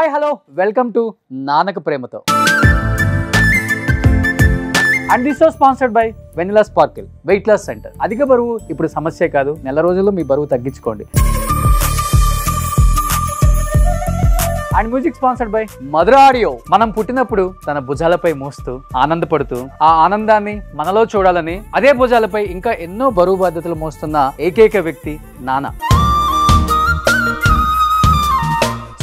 Hi hello welcome to Nannaku Prematho and this was sponsored by vanilla sparkle weight loss centre. అధిక బరువు ఇప్పుడు సమస్య కాదు, నెల రోజుల్లో మీ బరువు తగ్గించుకోండి. And music sponsored by Madhura audio. మనం పుట్టినప్పుడు తన భుజాలపై మోస్తూ ఆనందపడుతూ ఆ ఆనందాన్ని మనలో చూడాలని అదే భుజాలపై ఇంకా ఎన్నో బరువు బాధ్యతలు మోస్తున్న ఏకైక వ్యక్తి నాన్న.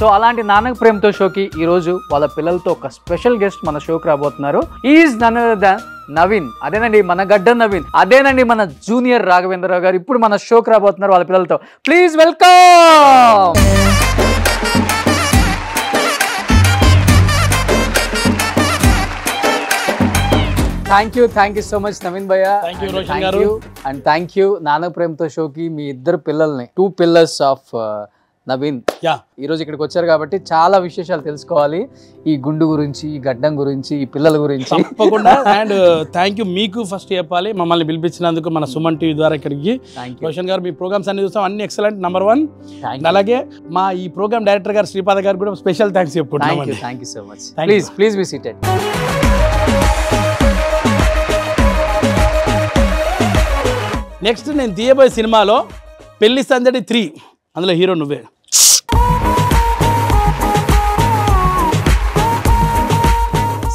సో అలాంటి నాన్నక ప్రేమతో షోకి ఈ రోజు వాళ్ళ పిల్లలతో ఒక స్పెషల్ గెస్ట్ మన షోకి రాబోతున్నారు. Is none other than Naveen. అదేనండి మన గడ్డ నవీన్, అదేనండి మన జూనియర్ రాఘవేంద్రరావు గారు ఇప్పుడు మన షోకి రాబోతున్నారు వాళ్ళ పిల్లలతో. Please welcome. Thank you so much Naveen భయ్య. అండ్ థ్యాంక్ యూ నాన్నక ప్రేమతో షోకి మీ ఇద్దరు పిల్లల్ని, 2 pillars ఆఫ్ నవీన్ ఈ రోజు ఇక్కడికి వచ్చారు కాబట్టి చాలా విశేషాలు తెలుసుకోవాలి. ఈ గుండు గురించి, ఈ గడ్డం గురించి, ఈ పిల్లల గురించి తప్పకుండా. అండ్ థ్యాంక్ యూ మీకు ఫస్ట్ చెప్పాలి, మమ్మల్ని పిలిపించినందుకు మన సుమన్ టీవీ ద్వారా ఇక్కడికి. రోషన్ గారు మీ ప్రోగ్రామ్స్ అన్ని చూస్తాం, అన్ని ఎక్సలెంట్, నంబర్ 1. అలాగే మా ఈ ప్రోగ్రామ్ డైరెక్టర్ గారు శ్రీపాద గారు కూడా స్పెషల్ థ్యాంక్స్ చెప్పుకుంటున్నాం. Thank you so much. Please be seated. Next నేను తీయబోయే సినిమాలో పెళ్లి సందడి 3, అందులో హీరో నువ్వే.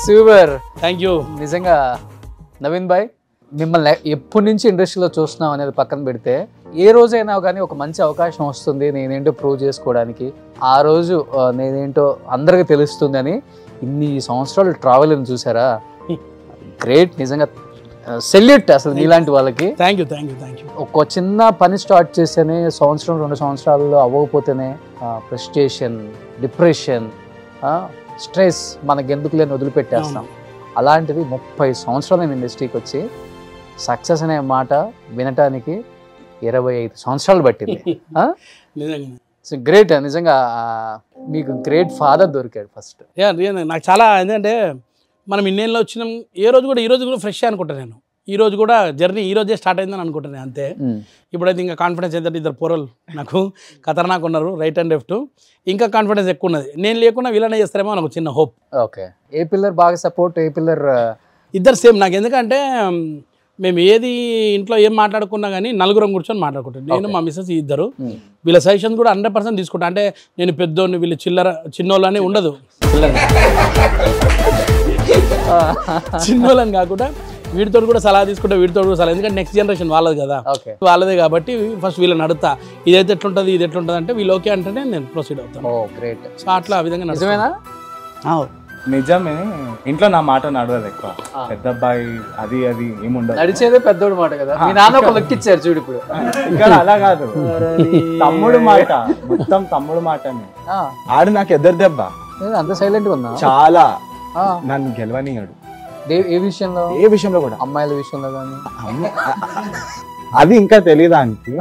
సూపర్. Thank you. నిజంగా నవీన్ భాయ్ మిమ్మల్ని ఎప్పటి నుంచి ఇండస్ట్రీలో చూస్తున్నాం అనేది పక్కన పెడితే, ఏ రోజైనా కానీ ఒక మంచి అవకాశం వస్తుంది నేనేంటో ప్రూవ్ చేసుకోవడానికి, ఆ రోజు నేనేంటో అందరికీ తెలుస్తుంది అని ఇన్ని సంవత్సరాలు ట్రావెల్ చూసారా, గ్రేట్. నిజంగా సెల్యూట్ అసలు మీలాంటి వాళ్ళకి. Thank you. ఒక చిన్న పని స్టార్ట్ చేస్తేనే 1-2 సంవత్సరాల్లో అవ్వకపోతేనే ఫ్రస్ట్రేషన్, డిప్రెషన్, స్ట్రెస్ మనకెందుకు లేని వదిలిపెట్టేస్తాం. అలాంటిది 30 సంవత్సరాలు నేను ఇండస్ట్రీకి వచ్చి సక్సెస్ అనే మాట వినటానికి 25 సంవత్సరాలు పట్టింది. So great. నిజంగా మీకు గ్రేట్ ఫాదర్ దొరికాడు ఫస్ట్. నాకు చాలా ఏంటంటే మనం ఇన్నేళ్ళు వచ్చినాం, ఈ రోజు కూడా ఫ్రెష్ అనుకుంటాను నేను. ఈ రోజు కూడా జర్నీ ఈ రోజే స్టార్ట్ అయిందని అనుకుంటాను అంతే. ఇప్పుడైతే ఇంకా కాన్ఫిడెన్స్ ఏంటంటే 2 పోరలు నాకు ఖతర్నాక్ ఉన్నారు, రైట్ అండ్ లెఫ్ట్. ఇంకా కాన్ఫిడెన్స్ ఎక్కువ ఉన్నది. నేను లేకుండా వీళ్ళనే చేస్తారేమో నాకు చిన్న హోప్. ఓకే. ఏ పిల్లర్ బాగా సపోర్ట్, ఏ పిల్లర్? ఇద్దరు సేమ్ నాకు. ఎందుకంటే మేము ఏది ఇంట్లో ఏం మాట్లాడుకున్నా కానీ నలుగురం కూర్చొని మాట్లాడుకుంటాం. నేను మా మిస్సెస్ ఇద్దరు. వీళ్ళ సజెషన్స్ కూడా 100% తీసుకుంటా. అంటే నేను పెద్దోడిని, వీళ్ళు చిన్నోళ్ళు అని ఉండదు. చిన్నోళ్ళని కాకుండా వీటితో కూడా సలహా తీసుకుంటా, వీటితో కూడా సలహా. ఎందుకంటే నెక్స్ట్ జనరేషన్ వాళ్ళది కదా, వాళ్ళదే కాబట్టి ఫస్ట్ వీళ్ళని అడుగుతా, ఇదైతే ఎట్లుంటుంది, ఇది ఎట్లుంటుంది అంటే వీళ్ళు ఓకే అంటేనే నేను ప్రొసీడ్ అవుతాను. సో అట్లా ఆ విధంగా. నిజమేనా? నిజమే. ఇంట్లో నా మాట నడవదు ఎక్కువ. పెద్ద అబ్బాయి అది ఏముండదు, నడిచేదే పెద్దోడు మాట కదా. మీ నాన్న ఒక లెక్క ఇచ్చారు చూడు ఇప్పుడు. ఇక్కడ అలా కాదు, తమ్ముడు మాట, మొత్తం తమ్ముడు మాటనే. ఆడు నాకు ఎదురు దెబ్బ. అంత సైలెంట్ గా ఉన్నా చాలా. నన్ను గెలవనియాడు ఏ విషయంలో? ఏ విషయంలో కూడా, అమ్మాయిల విషయంలో కానీ. అది ఇంకా తెలియదానికి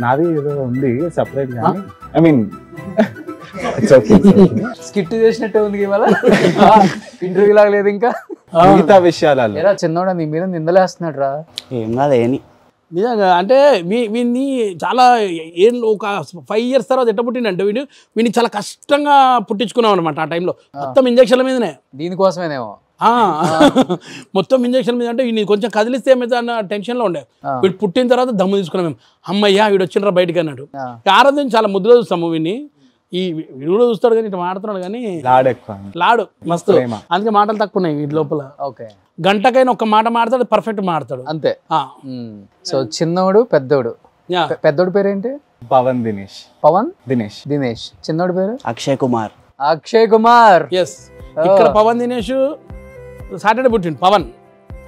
నాది ఏదో ఉంది సపరేట్ గానీ. ఐ మీన్ స్కిట్ చేసినట్టే ఉంది ఇవాళ, ఇంటర్వ్యూ లాగా లేదు ఇంకా. మిగతా విషయాలలో ఎలా చిన్నోడా నీ మీద నిందలేస్తున్నాడు రా? ఏం కాదేని నిజంగా. అంటే వీడిని చాలా ఒక 5 years తర్వాత ఎట్ట పుట్టిండంటే వీడిని చాలా కష్టంగా పుట్టించుకున్నాం అనమాట. ఆ టైంలో మొత్తం ఇంజక్షన్ల మీదనే. దీనికోసమేనేమో మొత్తం ఇంజక్షన్ మీద. అంటే వీడిని కొంచెం కదిలిస్తే ఏమైతే అన్న టెన్షన్లో ఉండే. వీడు పుట్టిన తర్వాత దమ్ము తీసుకున్నాం మేము. అమ్మయ్యా వీడు వచ్చిండ్రా బయటికి అన్నాడు. ఆరాధన చాలా ముద్దుగా చూస్తాము వీడిని. వీడు కూడా చూస్తాడు కానీ ఇట్లా మాడుతున్నాడు కానీ లాడు మస్తు. అందుకే మాటలు తక్కువ ఉన్నాయి వీటి లోపల. గంటకైనా ఒక మాట మాడతాడు, పర్ఫెక్ట్ మాడతాడు అంతే. సో చిన్నోడు పెద్దోడు. పెద్దోడు పేరేంటి? పవన్ దినేష్. పవన్ దినేష్. చిన్నోడు పేరు అక్షయ్ కుమార్. ఎస్. ఇక్కడ పవన్ దినేష్ సాటర్డే పుట్టిండు. పవన్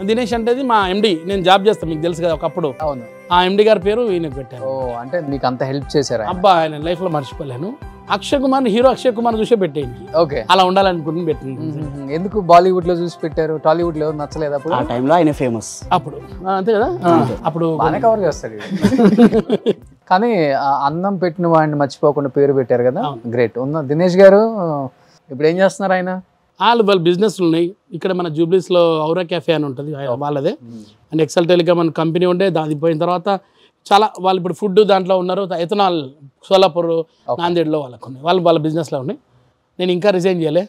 దినేష్ అంటే మా ఎండి. నేను జాబ్ చేస్తాను, మీకు తెలుసు కదా ఒకప్పుడు. అవును. ఆ ఎండి గారి పేరు ఈయనకు పెట్టాను. అంటే మీకు అంత హెల్ప్ చేశారు? అబ్బా ఆయన లైఫ్ లో మర్చిపోలేను. అక్షయ్ కుమార్, హీరో అక్షయ్ కుమార్ చూసే పెట్టేయండి. ఓకే. అలా ఉండాలనుకుని పెట్టింది. ఎందుకు బాలీవుడ్ లో చూసి పెట్టారు, టాలీవుడ్ లో నచ్చలేదు అప్పుడు? ఆ టైంలో ఆయన ఫేమస్ అప్పుడు. అంతే కదా, అప్పుడు బాగానే కవర్ చేస్తారు. కానీ అన్నం పెట్టిన వాడిని మర్చిపోకుండా పేరు పెట్టారు కదా, గ్రేట్. ఉన్న దినేష్ గారు ఇప్పుడు ఏం చేస్తున్నారు ఆయన? వాళ్ళ బిజినెస్లు ఉన్నాయి. ఇక్కడ మన జూబ్లీస్లో ఔరా క్యాఫే అని ఉంటుంది వాళ్ళదే. అండ్ ఎక్సెల్ టెలికామ్ అని కంపెనీ ఉండే, దాని పోయిన తర్వాత చాలా వాళ్ళు ఇప్పుడు ఫుడ్ దాంట్లో ఉన్నారు. ఎథనాల్ సోలాపూర్, నాందేడ్లో వాళ్ళకు ఉన్నాయి. వాళ్ళ బిజినెస్లో ఉన్నాయి. నేను ఇంకా రిజైన్ చేయలే,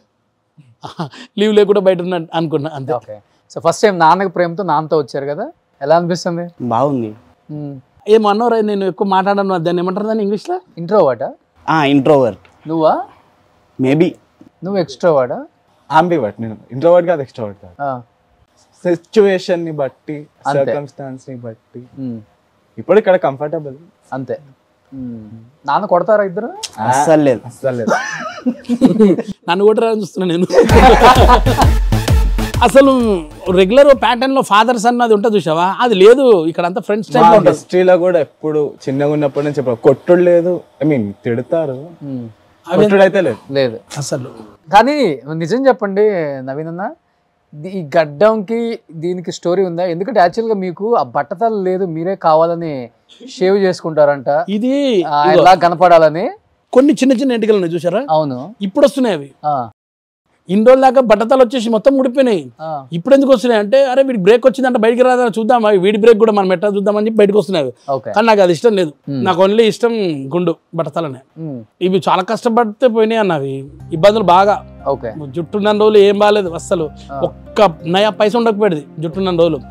లీవ్ లేకుండా బయట ఉన్నా అనుకున్నా అంతే. ఓకే. సో ఫస్ట్ టైం నాన్నకి ప్రేమతో నాన్నతో వచ్చారు కదా, ఎలా అనిపిస్తుంది? బాగుంది. ఏమో అన్నోరా, నేను ఎక్కువ మాట్లాడను, దాన్ని ఏమంటారు దాన్ని ఇంగ్లీష్లో? ఇంట్రోవర్టా? ఇంట్రోవర్ట్. నువ్వా? మేబీ. నువ్వు ఎక్స్ట్రోవర్టా? ఆంబివర్ట్. నేను ఇంట్రోవర్ట్ కాదు, ఎక్స్ట్రోవర్ట్ కాదు. సిచ్యువేషన్ ని బట్టి, సర్కమ్స్టాన్స్ ని బట్టి ఇప్పుడు ఇక్కడ కంఫర్టబుల్ అంతే. నాన్న కొడతారా ఇద్దరు? అస్సలు లేదు. నన్ను కూడా చూస్తున్నా నేను. అసలు రెగ్యులర్ ప్యాటర్న్ లో ఫాదర్స్ అన్నది ఉంటుంది చూసావా, అది లేదు ఇక్కడ అంతా ఫ్రెండ్స్ టైప్ లో. హిస్టరీలో కూడా ఎప్పుడు చిన్నగా ఉన్నప్పటి నుంచి కొట్టుడు లేదు. ఐ మీన్ తిడతారు, కొట్టుడు అయితే లేదు అసలు. కానీ నిజం చెప్పండి నవీన్ అన్న, ఈ గడ్డంకి దీనికి స్టోరీ ఉందా? ఎందుకంటే యాక్చువల్గా మీకు ఆ బట్టతలు లేదు, మీరే కావాలని షేవ్ చేసుకుంటారంట, ఇది ఇలా కనపడాలని. కొన్ని చిన్న చిన్న ఎంటికలు ఉన్నాయి చూసారా? అవును, ఇప్పుడు వస్తున్నాయి అవి. ఇన్ని రోజుల దాకా బట్టతలు వచ్చేసి మొత్తం ఊడిపోయినాయి. ఇప్పుడు ఎందుకు వస్తున్నాయి అంటే, అరే వీడి బ్రేక్ వచ్చిందంటే బయటికి రాదా చూద్దాం, వీడి బ్రేక్ కూడా మనం ఎట్లా చూద్దామని చెప్పి బయటకు వస్తున్నాయి. కానీ నాకు అది ఇష్టం లేదు, నాకు ఓన్లీ ఇష్టం గుండు బట్టతలనే. ఇవి చాలా కష్టపడితే పోయినాయి అన్న, అవి ఇబ్బందులు బాగా. జుట్టున్న రోజులు ఏం బాగాలేదు అసలు, ఒక్క నయా పైస ఉండకపోయేది జుట్టున్న రోజులు.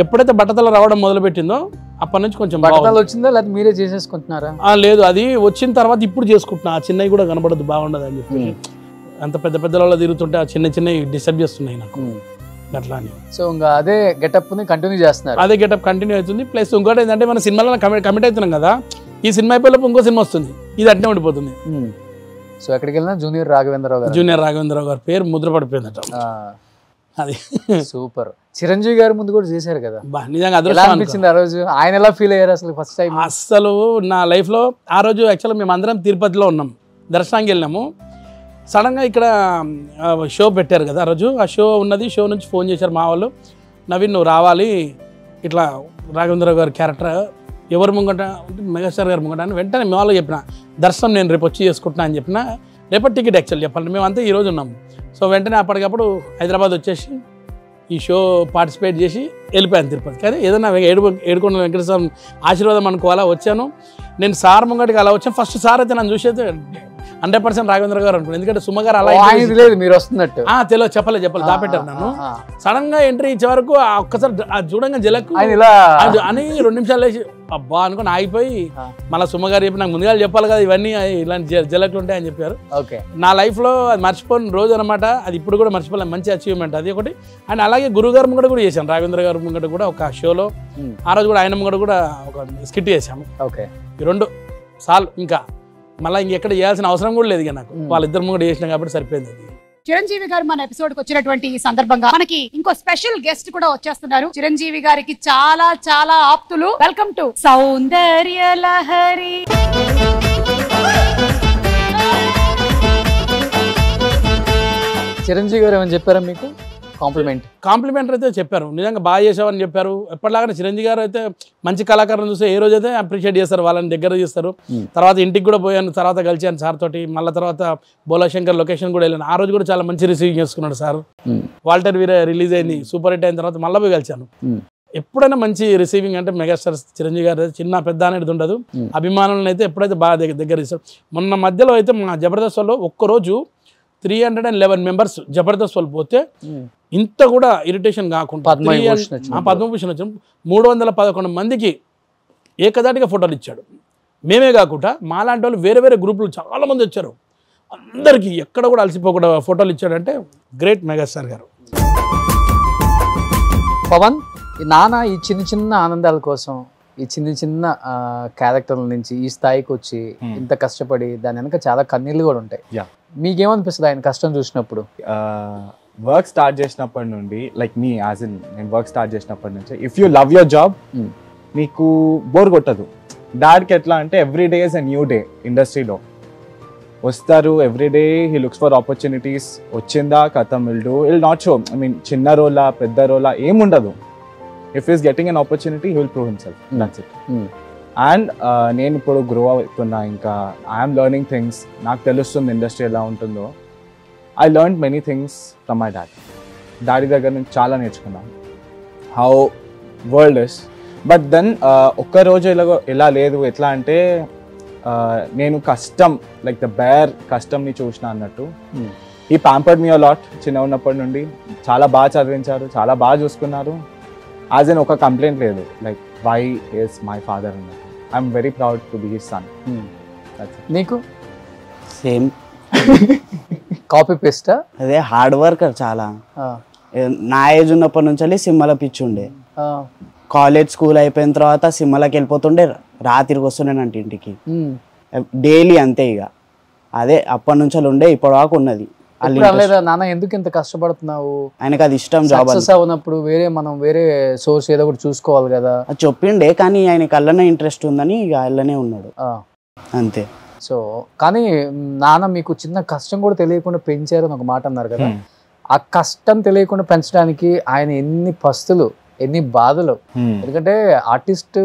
ఎప్పుడైతే బట్టతల రావడం మొదలు పెట్టిందో అప్పటి నుంచి కొంచెం బట్టతలు వచ్చిందా, లేదా మీరే చేసేసుకుంటున్నారా? లేదు, అది వచ్చిన తర్వాత ఇప్పుడు చేసుకుంటున్నా. ఆ చిన్నవి కూడా కనబడదు, బాగుండదు అని చెప్పి. అంత పెద్ద పెద్ద వాళ్ళు తిరుగుతుంటే ఆ చిన్న చిన్నవి డిస్టర్బ్ చేస్తున్నాయి నాకు అట్లా అని. సో ఇంకా అదే గెటప్ ని కంటిన్యూ చేస్తున్నారు? అదే గెటప్ కంటిన్యూ అవుతుంది. ప్లస్ ఇంకోటి ఏంటంటే, మన సినిమాలో కమిట్ అవుతున్నాం కదా, ఈ సినిమా అయిపోయినప్పుడు ఇంకో సినిమా వస్తుంది, ఇది అట్నే ఉండిపోతుంది. సో ఎక్కడికి వెళ్ళినా జూనియర్ రాఘవేంద్రరావు గారి పేరు ముద్ర పడిపోయిందట. అది సూపర్. చిరంజీవి గారి ముందు కూడా చేశారు కదా, నిజంగా అనిపించింది ఆ రోజు? ఆయన ఎలా ఫీల్ అయ్యారు అసలు ఫస్ట్ టైం? అసలు నా లైఫ్ లో ఆ రోజు యాక్చువల్గా మేము అందరం తిరుపతిలో ఉన్నాం, దర్శనానికి వెళ్ళినాము. సడన్గా ఇక్కడ షో పెట్టారు కదా ఆ రోజు, ఆ షో ఉన్నది. షో నుంచి ఫోన్ చేశారు మా వాళ్ళు, నవీన్ నువ్వు రావాలి, ఇట్లా రాఘవేంద్రరావు గారి క్యారెక్టర్ ఎవరు ముంగట, మెగాస్టార్ గారు ముంగట అని. వెంటనే మీ వాళ్ళు చెప్పిన, దర్శనం నేను రేపు వచ్చి చేసుకుంటున్నా అని చెప్పిన. రేపటి టికెట్ యాక్చువల్ చెప్పాలంటే మేము అంతా ఈరోజు ఉన్నాము. సో వెంటనే అప్పటికప్పుడు హైదరాబాద్ వచ్చేసి ఈ షో పార్టిసిపేట్ చేసి వెళ్ళిపోయాను తిరుపతి. కానీ ఏదైనా ఏడుకొండ వెంకటేశ్వర ఆశీర్వాదం అనుకోవాలా వచ్చాను నేను. సార్ ముంగటికి అలా వచ్చాను. ఫస్ట్ సార్ అయితే నన్ను చూసేది 100% రాఘవేంద్ర గారు అనుకున్నాను, ఎందుకంటే సుమ గారు అలా లేదు మీరు వస్తున్నట్టు తెలియదు, చెప్పలేదు దాపెట్టారు నన్ను. సడన్ గా ఎంట్రీ ఇచ్చే వరకు ఒక్కసారి చూడంగా జలకు అని 2 నిమిషాలు వేసి అబ్బా అనుకుని ఆగిపోయి, మళ్ళీ సుమ గారు చెప్పి నాకు ముందుగా చెప్పాలి కదా ఇవన్నీ ఇలాంటి జలకులు ఉంటాయని చెప్పారు. నా లైఫ్ లో అది మర్చిపోయిన రోజు అనమాట, అది ఇప్పుడు కూడా మర్చిపోలేదు. మంచి అచీవ్మెంట్ అది ఒకటి. అండ్ అలాగే గురువు గారు ముంగట కూడా చేశాను, రాఘవేంద్ర గారు ముంగట కూడా ఒక షోలో. ఆ రోజు కూడా ఆయన ముంగట కూడా ఒక స్కిట్ చేశాము. ఈ 2 సార్లు, ఇంకా మళ్ళీ ఇంకెక్కడ చేయాల్సిన అవసరం కూడా లేదు ఇక నాకు, వాళ్ళిద్దరు ముంగట చేసినా కాబట్టి సరిపోయింది. చిరంజీవి గారు మన ఎపిసోడ్ కి వచ్చినటువంటి ఈ సందర్భంగా మనకి ఇంకో స్పెషల్ గెస్ట్ కూడా వచ్చేస్తున్నారు. చిరంజీవి గారికి చాలా చాలా ఆప్తులు. వెల్కమ్ టు సౌందర్య లహరి. చిరంజీవి గారు ఏమని చెప్పారా మీకు? కాంప్లిమెంట్ అయితే చెప్పారు, నిజంగా బాగా చేసావని చెప్పారు. ఎప్పటిలాగానే చిరంజీవి గారు అయితే మంచి కళాకారులను చూస్తే ఏ రోజు అయితే అప్రిషియేట్ చేస్తారు, వాళ్ళని దగ్గర చేస్తారు. తర్వాత ఇంటికి కూడా పోయాను, తర్వాత కలిసాను సార్ తోటి. మళ్ళీ తర్వాత బోలాశంకర్ లొకేషన్ కూడా వెళ్ళాను. ఆ రోజు కూడా చాలా మంచి రిసీవింగ్ చేసుకున్నాడు సార్. వాల్టర్ వీరే రిలీజ్ అయింది, సూపర్ హిట్ అయిన తర్వాత మళ్ళీ పోయి కలిసాను. ఎప్పుడైనా మంచి రిసీవింగ్ అంటే మెగాస్టార్ చిరంజీవి గారు చిన్న పెద్ద అనేది ఉండదు. అభిమానులను అయితే ఎప్పుడైతే బాగా దగ్గర తీస్తారు. మొన్న మధ్యలో అయితే మా జబర్దస్త్ వాళ్ళు ఒక్కరోజు 311 మెంబర్స్ జబర్దస్త్ వాళ్ళు పోతే ఇంత కూడా ఇరిటేషన్ కాకుండా పద్మభూషణ్ వచ్చిన 311 మందికి ఏకదాటిగా ఫోటోలు ఇచ్చాడు. మేమే కాకుండా మాలాంటి వాళ్ళు వేరే వేరే గ్రూపులు చాలా మంది వచ్చారు. అందరికీ ఎక్కడ కూడా అలసిపోకుండా ఫోటోలు ఇచ్చాడంటే గ్రేట్ మెగాస్టార్ గారు. పవన్, ఈ నాన్న ఈ చిన్న చిన్న ఆనందాల కోసం, ఈ చిన్న చిన్న క్యారెక్టర్ల నుంచి ఈ స్థాయికి వచ్చి ఇంత కష్టపడి దాని వెనక చాలా కన్నీళ్ళు కూడా ఉంటాయి. మీకేమనిపిస్తుంది ఆయన కష్టం చూసినప్పుడు? వర్క్ స్టార్ట్ చేసినప్పటి నుండి, లైక్ మీ యాజ్ ఇన్ నేను వర్క్ స్టార్ట్ చేసినప్పటి నుంచి, if you love your job మీకు బోర్ కొట్టదు. డాడ్కి ఎట్లా అంటే every day is a new day. ఇండస్ట్రీలో వస్తారు every day, he looks for opportunities. వచ్చిందా కథం will not show, I mean చిన్న రోలా పెద్ద రోలా ఏముండదు. If is getting an opportunity he will prove himself, that's it. And నేను ఇప్పుడు గ్రో అవుతున్నా, ఇంకా ఐఎమ్ లెర్నింగ్ థింగ్స్. నాకు తెలుస్తుంది ఇండస్ట్రీ ఎలా ఉంటుందో. I learn many things from my dad. Daddy దగ్గర నుంచి చాలా నేర్చుకున్నాను how world is. But then ఒక్కరోజు ఎలా లేదు. ఎట్లా అంటే నేను కష్టం లైక్ ద బేర్ కష్టంని చూసిన అన్నట్టు. ఈ ప్యాంపర్డ్ మీ లాట్ చిన్న ఉన్నప్పటి నుండి. చాలా బాగా చదివించారు, చాలా బాగా చూసుకున్నారు. యాజ్ ఎన్ ఒక కంప్లైంట్ లేదు, like why is my father అన్నట్టు. I'm very proud to be his son. నీకు సేమ్ కాపీ పేస్టా? అదే హార్డ్ వర్కర్ చాలా. నా ఏజ్ ఉన్నప్పటి నుంచి సినిమాల పిచ్చి ఉండే. కాలేజ్ స్కూల్ అయిపోయిన తర్వాత సినిమాలకు వెళ్ళిపోతుండే, రాత్రికి వస్తుండేనంటే ఇంటికి డైలీ అంతే. ఇక అదే అప్పటి నుంచి ఉండే ఇప్పటి వరకు ఉన్నది. నాన్న ఎందుకు ఇంత కష్టపడుతున్నావు? ఆయనకు అది ఇష్టం. జాబ్ అవునప్పుడు మనం వేరే సోర్స్ ఏదో ఒకటి చూసుకోవాలి కదా అది చెప్పిండే, కానీ ఆయనకి అల్లనే ఇంట్రెస్ట్ ఉందని ఇక అల్లనే ఉన్నాడు అంతే. సో కానీ నాన్న మీకు చిన్న కష్టం కూడా తెలియకుండా పెంచారు అని ఒక మాట అన్నారు కదా. ఆ కష్టం తెలియకుండా పెంచడానికి ఆయన ఎన్ని పస్తులు, ఎన్ని బాధలు. ఎందుకంటే ఆర్టిస్ట్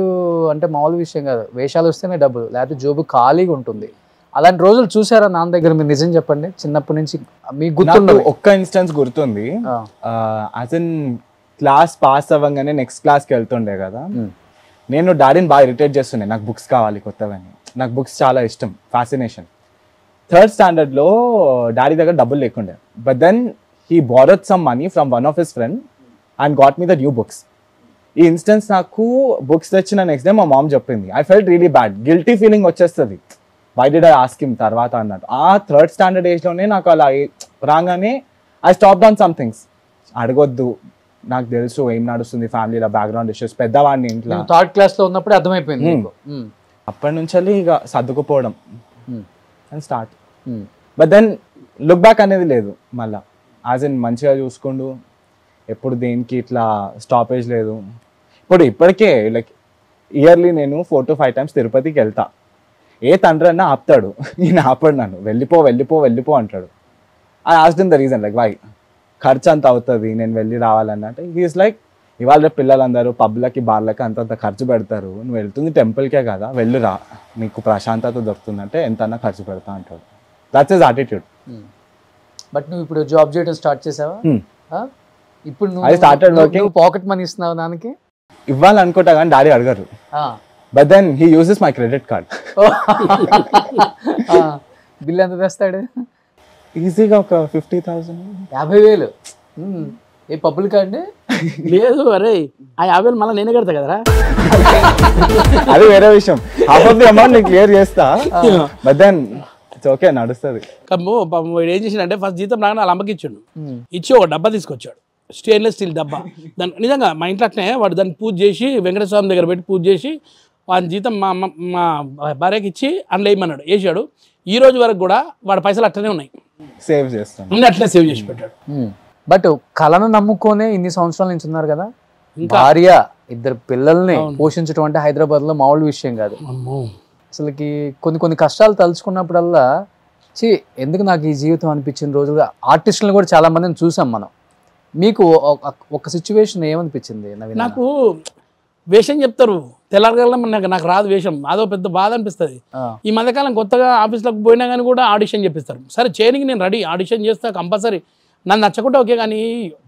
అంటే మామూలు విషయం కాదు, వేషాలు వస్తేనే డబ్బులు, లేకపోతే జోబు ఖాళీగా ఉంటుంది. అలాంటి రోజులు చూసారా నాన్న దగ్గర? మీరు నిజం చెప్పండి, చిన్నప్పటి నుంచి మీకు గుర్తుంది? ఒక్క ఇన్స్టెన్స్ గుర్తుంది. యాజ్ ఇన్ క్లాస్ పాస్ అవ్వగానే నెక్స్ట్ క్లాస్కి వెళ్తుండే కదా, నేను డాడీని బాగా ఇరిటేట్ చేస్తుండే, నాకు బుక్స్ కావాలి కొత్తవని. నాకు బుక్స్ చాలా ఇష్టం, ఫ్యాసినేషన్. 3rd స్టాండర్డ్లో డాడీ దగ్గర డబ్బులు లేకుండే, but then he borrowed some money from one of his friend and got me the new books. ఈ ఇన్స్టెన్స్ నాకు బుక్స్ తెచ్చిన నెక్స్ట్ డే మా మామ్ చెప్పింది. I felt really bad, guilty feeling వచ్చేస్తుంది, why did I ask him తర్వాత అన్నట్టు. ఆ 3rd standard ఏజ్లోనే నాకు అలా రాగానే I stopped on some things. అడగొద్దు, నాకు తెలుసు ఏం నడుస్తుంది ఫ్యామిలీలో, బ్యాక్గ్రౌండ్ ఇష్యూస్, పెద్దవాడిని ఇంట్లో. 3rd క్లాస్లో ఉన్నప్పుడు అర్థమైపోయింది. అప్పటి నుంచి ఇక సర్దుకుపోవడం and start. But then look back అనేది లేదు మళ్ళా. యాజ్ ఇన్ మంచిగా చూసుకుంటూ, ఎప్పుడు దేనికి ఇట్లా స్టాపేజ్ లేదు. ఇప్పటికే లైక్ ఇయర్లీ నేను 4 to 5 times తిరుపతికి వెళ్తా. ఏ తండ్రి అన్నా ఆపుతాడు, ఈయన ఆపడు నన్ను. వెళ్ళిపో వెళ్ళిపో వెళ్ళిపో అంటాడు. I asked him the reason, like why, ఖర్చు అంత అవుతుంది నేను వెళ్ళి రావాలన్నట్టు. హీఈస్ లైక్, ఇవాళ పిల్లలందరూ పబ్లకి బార్లకి అంతంత ఖర్చు పెడతారు, నువ్వు వెళ్తుంది టెంపుల్కే కదా, వెళ్ళురా, నీకు ప్రశాంతత దొరుకుతుందంటే ఎంతన్నా ఖర్చు పెడతా అంటాడు. That's his attitude. బట్ నువ్వు ఇప్పుడు జాబ్ చేయడం స్టార్ట్ చేసావా? ఇప్పుడు నువ్వు పాకెట్ మనీ ఇస్తున్నావు దానికి? ఇవ్వాలనుకుంటా కానీ డాడీ అడగరు. But then he uses my credit card. Bill ఎంత తెస్తాడు? ఈజీగా ఒక 50,000. 50,000 ఏ పబ్బులు కాండి? లేదు, అరే ఆ 50,000 మళ్ళీ నేనే కడతా కదరా. అది వేరే విషయం. హాఫ్ ఆఫ్ ది అమౌంట్ నేను క్లియర్ చేస్తా, బట్ దెన్ ఇట్స్ ఓకే, నడుస్తుంది. వాడు ఏం చేసిండే, ఫస్ట్ జీతం రాగానే వాళ్ళ అమ్మకి ఇచ్చాడు. ఇచ్చి ఒక డబ్బా తీసుకొచ్చాడు, స్టెయిన్లెస్ స్టీల్ డబ్బా. దాని నిజంగా మా ఇంట్లో అట్నే వాడు దాన్ని పూజ చేసి వెంకటేశ్వర స్వామి దగ్గర పెట్టి పూజ చేసి వాడి జీతం మా భార్యకి ఇచ్చి అందులో వేయమన్నాడు, వేసాడు. ఈ రోజు వరకు కూడా వాడి పైసలు అట్లనే ఉన్నాయి, సేవ్ చేస్తాను, అన్నీ అట్లనే సేవ్ చేసి పెట్టాడు. బట్ కళను నమ్ముకొనే ఇన్ని సంవత్సరాల నుంచి ఉన్నారు కదా. భార్య, 2 పిల్లల్ని పోషించడం అంటే హైదరాబాద్ లో మామూలు విషయం కాదు. అసలుకి కొన్ని కష్టాలు తలుచుకున్నప్పుడల్లా ఎందుకు నాకు ఈ జీవితం అనిపించిన రోజులుగా ఆర్టిస్టులను కూడా చాలా మందిని చూసాం మనం. మీకు ఒక సిచ్యువేషన్ ఏమనిపించింది? నాకు వేషం చెప్తారు తెల్లారగల, నాకు రాదు వేషం, అదో పెద్ద బాధ అనిపిస్తుంది. ఈ మధ్యకాలం కొత్తగా ఆఫీస్లోకి పోయినా కానీ కూడా ఆడిషన్ చెప్పిస్తారు. సరే చేయడానికి నేను రెడీ, ఆడిషన్ చేస్తా కంపల్సరీ, నన్ను నచ్చకుండా ఓకే. కానీ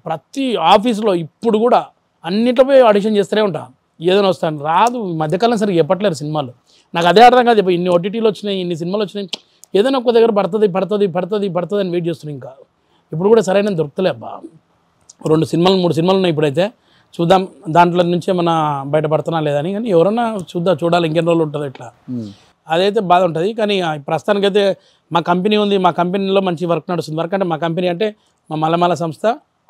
ప్రతి ఆఫీస్లో ఇప్పుడు కూడా అన్నిట్లో పోయి ఆడిషన్ చేస్తూనే ఉంటా, ఏదైనా వస్తాను. రాదు ఈ మధ్యకాలం సరిగ్గా చెప్పట్లేరు సినిమాలు. నాకు అదే అర్థం కాదు, ఇన్ని ఓటీటీలు వచ్చినాయి, ఇన్ని సినిమాలు వచ్చినాయి, ఏదైనా ఒక్క దగ్గర పడుతుంది పడుతుంది పడుతుంది పడుతుంది అని వెయిట్ చేస్తున్నాయి. ఇంకా ఇప్పుడు కూడా సరైన దొరుకుతలే అబ్బా. 2 సినిమాలు 3 సినిమాలు ఉన్నాయి ఇప్పుడైతే. చూద్దాం దాంట్లో నుంచే మన బయటపడుతున్నా లేదని. కానీ ఎవరన్నా చూడాలి ఇంకెన్ని రోజులు ఉంటుంది ఇట్లా, అదైతే బాధ ఉంటుంది. కానీ ప్రస్తుతానికైతే మా కంపెనీ ఉంది, మా కంపెనీలో మంచి వర్క్ నడుస్తుంది. వర్క్ అంటే మా కంపెనీ అంటే మా మల్లమాల సంస్థ,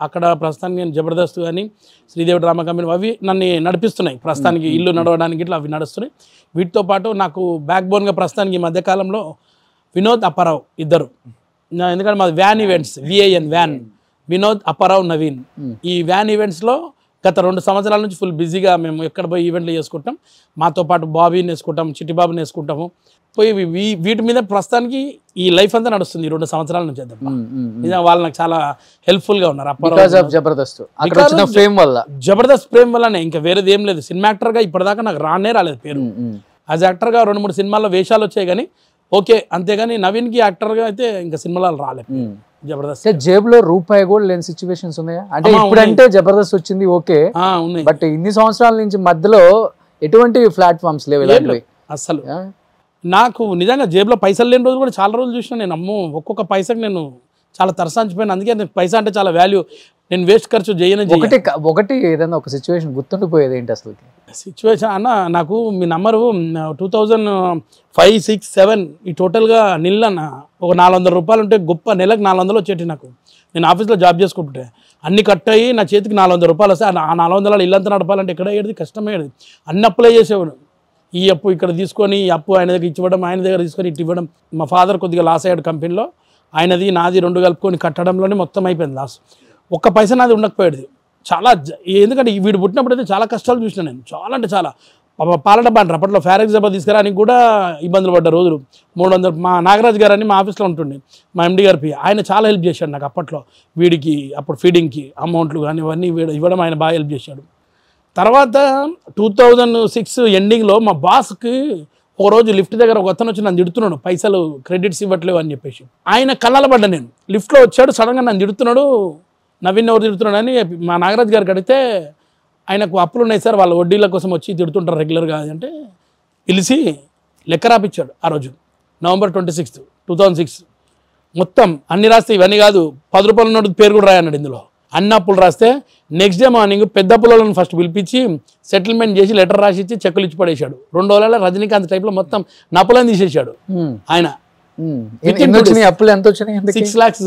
అక్కడ ప్రస్తుతానికి నేను జబర్దస్త్ కానీ శ్రీదేవి డ్రామా కంపెనీ అవి నన్ను నడిపిస్తున్నాయి. ప్రస్తుతానికి ఇల్లు నడవడానికి ఇట్లా అవి నడుస్తున్నాయి. వీటితో పాటు నాకు బ్యాక్ బోన్గా ప్రస్తుతానికి ఈ మధ్యకాలంలో వినోద్ అప్పారావు ఇద్దరు. ఎందుకంటే మాది van events, VAN van, Vinod Apparao Naveen. ఈ వ్యాన్ ఈవెంట్స్లో గత 2 సంవత్సరాల నుంచి ఫుల్ బిజీగా మేము ఎక్కడ పోయి ఈవెంట్లు చేసుకుంటాం. మాతో పాటు బాబీని వేసుకుంటాం, చిట్టిబాబుని వేసుకుంటాము. పోయి వీటి మీద ప్రస్తుతానికి ఈ లైఫ్ అంతా నడుస్తుంది ఈ 2 సంవత్సరాల నుంచి. నిజంగా వాళ్ళు నాకు చాలా హెల్ప్ఫుల్గా ఉన్నారు. జబర్దస్త్ ప్రేమ్ వల్లనే, ఇంకా వేరేది ఏం లేదు. సినిమా యాక్టర్గా ఇప్పటిదాకా నాకు రాలేదు పేరు. యాజ్ యాక్టర్గా 2-3 సినిమాల్లో వేషాలు వచ్చాయి కానీ ఓకే, అంతేగాని నవీన్కి యాక్టర్గా అయితే ఇంకా సినిమాలు రాలేదు. జబర్దస్త్ జేబులో రూపాయి కూడా లేని సిచ్యువేషన్స్ ఉన్నాయా? అంటే ఇప్పుడంటే జబర్దస్త్ వచ్చింది ఓకే, బట్ ఇన్ని సంవత్సరాల నుంచి మధ్యలో ఎటువంటి ప్లాట్ఫామ్స్ లేవు అసలు. నాకు నిజంగా జేబులో పైసలు లేని రోజు కూడా చాలా రోజులు చూసినా నేను. అమ్మో ఒక్కొక్క పైసకి నేను చాలా తరసాంచిపోయాను. అందుకే నేను పైసా అంటే చాలా వాల్యూ. నేను వేస్ట్ ఖర్చు చేయను. ఒకటి ఏదైనా ఒక సిచ్యువేషన్ గుర్తుండిపోయేది ఏంటి అసలు? సిచ్యువేషన్ అన్న, నాకు మీ నంబరు 2005, 6, 7 ఈ టోటల్గా అన్న ఒక 400 రూపాయలు ఉంటే గొప్ప, నెలకు 400 వచ్చేటి నాకు. నేను ఆఫీస్లో జాబ్ చేసుకుంటుంటే అన్ని కట్ అయ్యి నా చేతికి 400 రూపాయలు వస్తే ఆ 400 ఇల్లంతా నడపాలంటే ఎక్కడ అయ్యేది, కష్టమయ్యేది. అన్ని అప్పులే చేసేవాడు. ఈ అప్పు ఇక్కడ తీసుకొని, ఈ అప్పు ఆయన దగ్గర ఇచ్చివ్వడం, ఆయన దగ్గర తీసుకొని ఇటు ఇవ్వడం. మా ఫాదర్ కొద్దిగా లాస్ అయ్యాడు కంపెనీలో, ఆయనది నాది 2 కలుపుకొని కట్టడంలోనే మొత్తం అయిపోయింది లాస్. ఒక్క పైసా నాది ఉండకపోయేది. చాలా ఎందుకంటే వీడు పుట్టినప్పుడు అయితే చాలా కష్టాలు చూసిన నేను, చాలా అంటే చాలా. పాల డబ్బా అంటారు అప్పట్లో, ఫారెక్స్ డబ్బా తీసుకురానికి కూడా ఇబ్బందులు పడ్డ రోజులు. 300 మా నాగరాజు గారు అని మా ఆఫీస్లో ఉంటుండే, మా ఎండి గారి ఆయన చాలా హెల్ప్ చేశాడు నాకు అప్పట్లో. వీడికి అప్పుడు ఫీడింగ్కి అమౌంట్లు కానీ ఇవన్నీ ఇవ్వడం ఆయన బాగా హెల్ప్ చేశాడు. తర్వాత 2006 ఎండింగ్లో మా బాస్కి ఒక రోజు లిఫ్ట్ దగ్గర ఒక అతను వచ్చి నన్ను తిడుతున్నాడు, పైసలు క్రెడిట్స్ ఇవ్వట్లేవు అని చెప్పేసి. ఆయన కళ్ళలో పడ్డా నేను. లిఫ్ట్లో వచ్చాడు, సడన్గా నన్ను తిడుతున్నాడు. నవీన్ ఎవరు తిడుతున్నాడు అని మా నాగరాజు గారికి అడిగితే, ఆయనకు అప్పులు ఉన్నాయి సార్, వాళ్ళ వడ్డీల కోసం వచ్చి తిడుతుంటారు రెగ్యులర్గా అంటే పిలిచి లెక్క రాపిచ్చాడు. ఆ రోజు November 26, 2006 మొత్తం అన్ని రాస్తే ఇవన్నీ కాదు, 10 రూపాయల నోటు పేరు కూడా రాయన్నాడు ఇందులో. అన్ని అప్పులు రాస్తే నెక్స్ట్ డే మార్నింగ్ పెద్ద అప్పులను ఫస్ట్ పిలిపించి సెటిల్మెంట్ చేసి లెటర్ రాసి ఇచ్చి చెక్కులు ఇచ్చి పడేశాడు. 2 రోజులలో రజనీకాంత్ టైప్లో మొత్తం నప్పులను తీసేశాడు ఆయన. అప్పులు ఎంత వచ్చినాయి? 6 lakhs,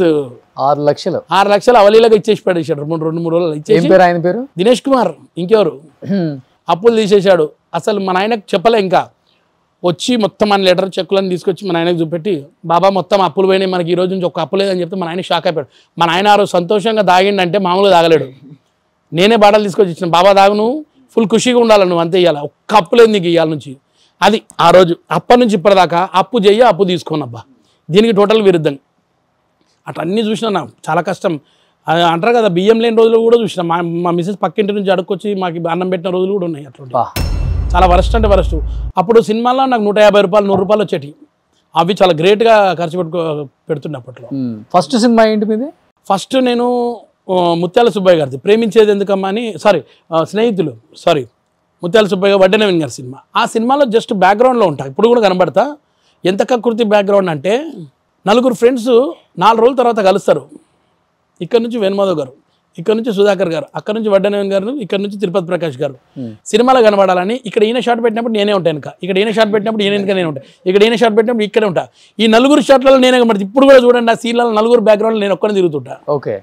6 లక్షలు. 6 లక్షలు అవలీలగా ఇచ్చేసి పడేశాడు 2-3 రోజులు ఇచ్చేసి. ఆయన పేరు దినేష్ కుమార్, ఇంకెవరు. అప్పులు తీసేశాడు. అసలు మన ఆయనకు చెప్పలే, ఇంకా వచ్చి మొత్తం మన లెటర్ చెక్కులను తీసుకొచ్చి మన ఆయనకు చూపెట్టి, బాబా మొత్తం అప్పులు పోయినాయి, మనకి ఈ రోజు నుంచి ఒక అప్పు లేదని చెప్తే మన ఆయన షాక్ అయిపోయాడు. మన ఆయన ఆ రోజు సంతోషంగా దాగిండంటే మామూలుగా తాగలేడు. నేనే బాటలు తీసుకొచ్చి ఇచ్చిన, బాబా దాగు, నువ్వు ఫుల్ ఖుషీగా ఉండాలి, నువ్వు అంతే ఇవ్వాలి, ఒక్క అప్పు లేదు నీకు ఇవాళ నుంచి. అది ఆ రోజు. అప్పటి నుంచి ఇప్పటిదాకా అప్పు చెయ్యి, అప్పు తీసుకోనబ్బా, దీనికి టోటల్ విరుద్ధం. అట్లా అన్నీ చూసినా నాకు చాలా కష్టం. అంటారు కదా, బియ్యం లేని రోజులు కూడా చూసిన. మా మిసెస్ పక్కింటి నుంచి అడుక్కొచ్చి మాకు అన్నం పెట్టిన రోజులు కూడా ఉన్నాయి. అట్లా చాలా వరస్ట్ అంటే వరస్ట్. అప్పుడు సినిమాలో నాకు 150 రూపాయలు, 100 రూపాయలు వచ్చేటి. అవి చాలా గ్రేట్గా ఖర్చు పెడుతుండే అప్పట్లో. ఫస్ట్ సినిమా ఏంటి మీది? ఫస్ట్ నేను ముత్యాల సుబ్బయ్య గారిది ప్రేమించేది ఎందుకమ్మా అని, స్నేహితులు, ముత్యాల సుబ్బయ్య గారు, వడ్డెనవీన్ గారి సినిమా. ఆ సినిమాలో జస్ట్ బ్యాక్గ్రౌండ్లో ఉంటా, ఇప్పుడు కూడా కనబడతా. ఎంత కకృతి బ్యాక్గ్రౌండ్ అంటే, 4 ఫ్రెండ్స్ 4 రోజుల తర్వాత కలుస్తారు. ఇక్కడ నుంచి వేణుమాధవ్ గారు, ఇక్కడ నుంచి సుధాకర్ గారు, అక్కడ నుంచి వడ్డెనవీన్ గారు, ఇక్కడ నుంచి తిరుపతి ప్రకాష్ గారు. సినిమాలో కనబడాలని ఇక్కడ ఈయన షాట్ పెట్టినప్పుడు నేనే ఉంటాను వెనక, ఇక్కడ ఈయన షాట్ పెట్టినప్పుడు ఈయన వెనక నేను ఉంటాను, ఇక్కడ ఈయన షాట్ పెట్టినప్పుడు ఇక్కడే ఉంటా. ఈ 4 షాట్లలో నేనే కనబడుతుంది. ఇప్పుడు కూడా చూడండి, ఆ సీన్లలో 4 బ్యాక్గ్రౌండ్లో నేను ఒక్కనే తిరుగుతుంటా. ఓకే.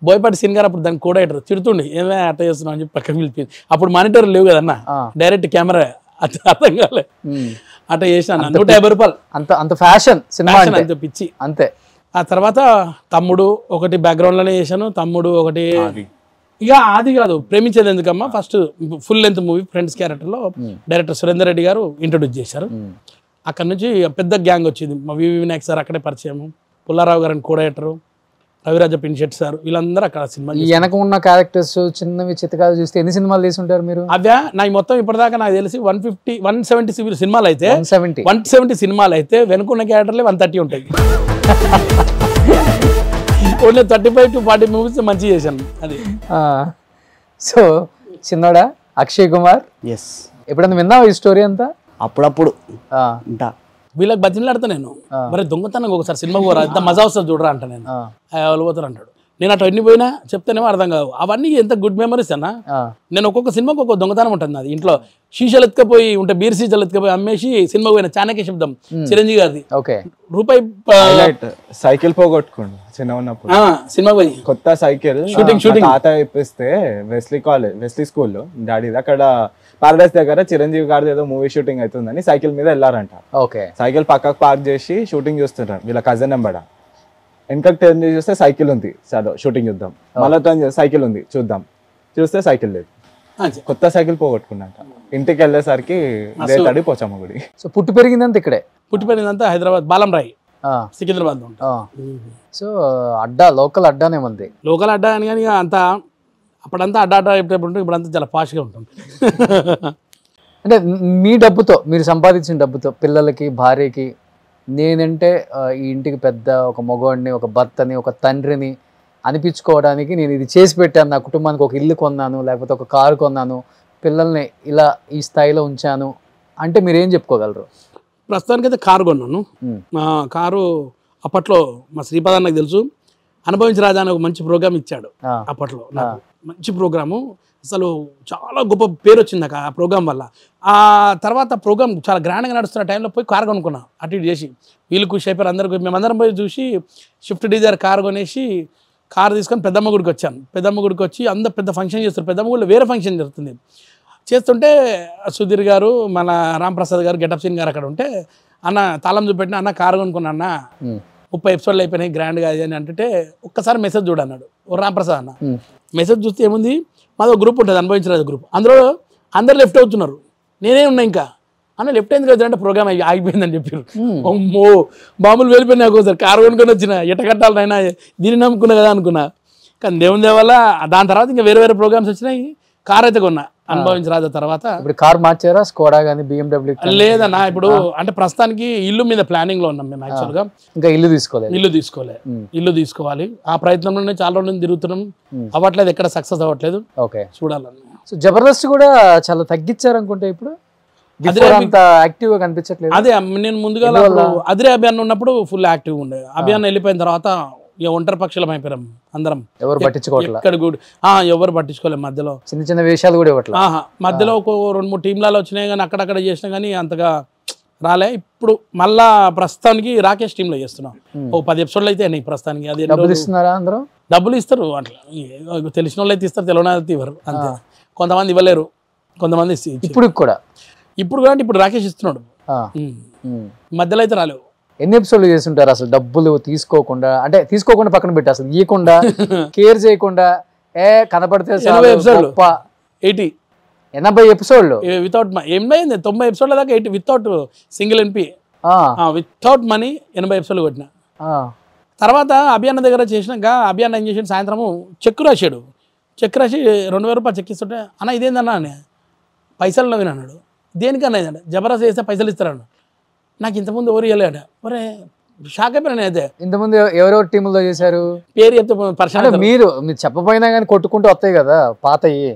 బోయపాటి సీన్ గారు అప్పుడు దాన్ని కోడైటర్ తిడుతుండే, ఏమే అట్ట చేస్తున్నావు అని చెప్పి పక్కకి పిలిపింది. అప్పుడు మానిటర్ లేవు కదన్న, డైరెక్ట్ కెమెరా, అర్థం కాలే. అట్ట చేశాను. 150 రూపాయలు. అంత ఫ్యాషన్ సినిమా, అంత పిచ్చి అంతే. ఆ తర్వాత తమ్ముడు ఒకటి బ్యాక్గ్రౌండ్లోనే చేశాను, తమ్ముడు ఒకటి. ఇక అది కాదు, ప్రేమించేది ఎందుకమ్మా first full length movie friends క్యారెక్టర్లో డైరెక్టర్ సురేందర్ రెడ్డి గారు ఇంట్రొడ్యూస్ చేశారు. అక్కడ నుంచి పెద్ద గ్యాంగ్ వచ్చింది. మా వివి వినాయక్ సార్ అక్కడే పరిచయము, పుల్లారావు గారు అని కోడైటరు, రవిరాజ పిన్షెట్టి సార్, వీళ్ళందరూ అక్కడ సినిమా. వెనక ఉన్న క్యారెక్టర్స్ చిన్నవి చిత్తకాలు చూస్తే ఎన్ని సినిమాలు తీసి ఉంటారు మీరు? అవే నాకు మొత్తం ఇప్పటిదాకా నాకు తెలిసి 170 సినిమాలు అయితే 170 సినిమాలు అయితే వెనుకున్న క్యారెక్టర్లే 130 ఉంటాయి. ఓన్లీ 35 to 40 మూవీస్ మంచిగా చేశాను. అది. సో చిన్నోడా అక్షయ్ కుమార్, ఎస్. ఎప్పుడన్నా విన్నావు ఈ స్టోరీ అంతా? అప్పుడప్పుడు ఉంటా. వీళ్ళకి బతిమలాడతా నేను, మరి దొంగతనం ఒకసారి సినిమా పోరా, ఎంత మజా వస్తుంది చూడరా అంట. నేను వాళ్ళు పోతారు అంటాడు. నేను అటు ఎన్ని పోయినా చెప్తేనేమో అర్థం కావు. అవన్నీ ఎంత గుడ్ మెమరీస్ అన్నా. నేను ఒక్కొక్క సినిమాకి ఒక్కొక్క దొంగతనం ఉంటుంది. అది ఇంట్లో షీషాలు ఎత్తుకపోయి ఉంటే బీర్ సీసాలు ఎత్తుకపోయి అమ్మేసి సినిమా పోయిన చాణక్య శబ్దం చిరంజీవి గారిది. రూపాయి సైకిల్ పోగొట్టుకోండి చిన్న ఉన్నప్పుడు. సినిమా పోయి కొత్త సైకిల్ షూటింగ్ తాత ఇప్పిస్తే వెస్లీ స్కూల్లో డాడీది, అక్కడ పారడైస్ దగ్గర చిరంజీవి గారిది ఏదో మూవీ షూటింగ్ అవుతుందని సైకిల్ మీద వెళ్ళారంట. సైకిల్ పక్కకు పార్క్ చేసి షూటింగ్ చూస్తుంటారు. వీళ్ళ కజన్ నెంబడ వెనకకి టర్న్ చూస్తే సైకిల్ ఉంది, సరే షూటింగ్ చూద్దాం. మళ్ళీ టర్న్ సైకిల్ ఉంది చూద్దాం, చూస్తే సైకిల్ లేదు. కొత్త సైకిల్ పోగొట్టుకున్నట్ట. ఇంటికి వెళ్ళేసరికి తడి పోచమ్మ గుడి. సో పుట్టి పెరిగిందంతా ఇక్కడే? పుట్టి పెరిగిందంతా హైదరాబాద్, బాలంరాయి, సికింద్రాబాద్. సో అడ్డా, లోకల్ అడ్డానే ఉంది. లోకల్ అడ్డా అని కానీ అంతా అప్పుడంతా అడ్డా ఎప్పుడు ఇప్పుడంతా చాలా ఫాస్ట్గా ఉంటుంది. అంటే మీ డబ్బుతో, మీరు సంపాదించిన డబ్బుతో పిల్లలకి, భార్యకి, నేనంటే ఈ ఇంటికి పెద్ద ఒక మగవాడిని, ఒక భర్తని, ఒక తండ్రిని అనిపించుకోవడానికి నేను ఇది చేసి పెట్టాను, నా కుటుంబానికి ఒక ఇల్లు కొన్నాను, లేకపోతే ఒక కారు కొన్నాను, పిల్లల్ని ఇలా ఈ స్థాయిలో ఉంచాను అంటే మీరు ఏం చెప్పుకోగలరు? ప్రస్తుతానికి అయితే కారు కొన్నాను. కారు అప్పట్లో మా శ్రీపాద నాకు తెలుసు, అనుభవించి రాజా అని ఒక మంచి ప్రోగ్రామ్ ఇచ్చాడు అప్పట్లో. నాకు మంచి ప్రోగ్రాము, అసలు చాలా గొప్ప పేరు వచ్చింది నాకు ఆ ప్రోగ్రామ్ వల్ల. ఆ తర్వాత ప్రోగ్రామ్ చాలా గ్రాండ్గా నడుస్తున్న టైంలో పోయి కారు కొనుక్కున్నా, అటు ఇటు చేసి. వీళ్ళు ఖుషి అయిపోయారు, అందరూ. మేమందరం పోయి చూసి స్విఫ్ట్ డిజైర్ కారు కొనేసి కారు తీసుకొని పెద్దమ్మ గుడికి వచ్చాను. పెద్దమ్మ గుడికి వచ్చి అందరు పెద్ద ఫంక్షన్ చేస్తారు. పెద్దమ్మ గుడిలో వేరే ఫంక్షన్ జరుగుతుంది. చేస్తుంటే సుధీర్ గారు, మన రాంప్రసాద్ గారు, గెటప్ సీన్ గారు అక్కడ ఉంటే, అన్న తాళం చూపెట్టిన, అన్న కారు కొనుక్కున్నా అన్న, 30 ఎపిసోడ్లు అయిపోయినాయి గ్రాండ్గా అని అంటే, ఒక్కసారి మెసేజ్ చూడన్నాడు ఓ రాంప్రసాద్ అన్న. మెసేజ్ చూస్తే ఏముంది, మాది ఒక గ్రూప్ ఉంటుంది, అనుభవించరాదు గ్రూప్. అందులో అందరు లెఫ్ట్ అవుతున్నారు, నేనే ఉన్నా ఇంకా. అన్న లెఫ్ట్ అయింది కదా అంటే ప్రోగ్రామ్ ఆగిపోయిందని చెప్పారు. అమ్మో మామూలు వెళ్ళిపోయినా ఒకసారి కారు కొనుక్కొని వచ్చిన, ఎట్ట కట్టాలనైనా దీన్ని నమ్ముకున్నా కదా అనుకున్నా. కానీ దేవుని వల్ల దాని తర్వాత ఇంకా వేరే వేరే ప్రోగ్రామ్స్ వచ్చినాయి. కార్ అయితే కొన్నా అనుభవించి రాజా తర్వాత. ఇప్పుడు కార్ మార్చారా, స్కోడా కానీ BMW? లేదన్నా, ఇప్పుడు అంటే ప్రస్తుతానికి ఇల్లు మీద ప్లానింగ్ లో ఉన్నాం మేము. యాక్చువల్గా ఇంకా ఇల్లు తీసుకోవాలి. ఆ ప్రయత్నంలోనే చాలా రోజులు తిరుగుతున్నాం, అవ్వట్లేదు, ఎక్కడ సక్సెస్ అవ్వట్లేదు. ఓకే, చూడాలన్న. సో జబర్దస్త్ కూడా చాలా తగ్గించారు అనుకుంటే ఇప్పుడు, అంత యాక్టివ్ గా కనిపించట్లేదు. అదే నేను ముందుగా అదిరే అభియాన్ ఉన్నప్పుడు ఫుల్ యాక్టివ్ ఉండే. అభియాన్ వెళ్ళిపోయిన తర్వాత ఇక ఒంటరి పక్షులం అయిపోయాం అందరం. ఎవరు పట్టించుకోవట్లేదు, ఇక్కడ కూడా ఎవరు పట్టించుకోలేదు. మధ్యలో చిన్న చిన్న వేషాలు కూడా ఇవ్వట్లేదు. మధ్యలో ఒక 2-3 టీంలలో వచ్చినాయి కానీ అక్కడక్కడ చేసినా కానీ అంతగా రాలే. ఇప్పుడు మళ్ళా ప్రస్తుతానికి రాకేష్ టీంలో చేస్తున్నాం. ఓ 10 ఎపిసోడ్లు అయితే అయినాయి ప్రస్తుతానికి. అది డబ్బులు ఇస్తున్నారా అందరూ? డబ్బులు ఇస్తారు, అట్లా తెలిసిన వాళ్ళు అయితే ఇస్తారు, తెలియని అయితే ఇవ్వరు అంతే. కొంతమంది ఇవ్వలేరు, కొంతమంది ఇప్పుడు కూడా ఇప్పుడు రాకేష్ ఇస్తున్నాడు. మధ్యలో అయితే రాలేవు. ఎన్ని ఎపిసోడ్లు చేస్తుంటారు అసలు డబ్బులు తీసుకోకుండా? అంటే తీసుకోకుండా పక్కన పెట్టి అసలు ఇవ్వకుండా, కేర్ చేయకుండా, కనపడితే 80 ఎపిసోడ్లు వితౌట్ 90 ఎపిసోడ్ల దాకా 80 వితౌట్ సింగిల్ ఎన్పి, వితౌట్ మనీ 80 ఎపిసోడ్లు కొట్టిన. తర్వాత అభియాన్ దగ్గర చేసినాక అభియాన్ ఏం చేసాడు, సాయంత్రము చెక్ రాశాడు. చెక్ రాసి 2000 రూపాయలు చెక్ ఇస్తుంటే, అన్న ఇదేందన్నా అని, పైసలు నవ్విన అన్నాడు. దేనికన్నా ఇదంటే, జబర్దస్త్ చేస్తే పైసలు ఇస్తారన్నాడు. నాకు ఇంతకుముందు ఎవరు ఇవ్వలేట, ఒరే షాక్ అయిపోయినా. అయితే ఇంతకుముందు ఎవరెవరు టీముల్లో చేశారు పేరు చెప్తే మీరు చెప్పపోయినా కానీ కొట్టుకుంటూ వస్తాయి కదా పాతయి.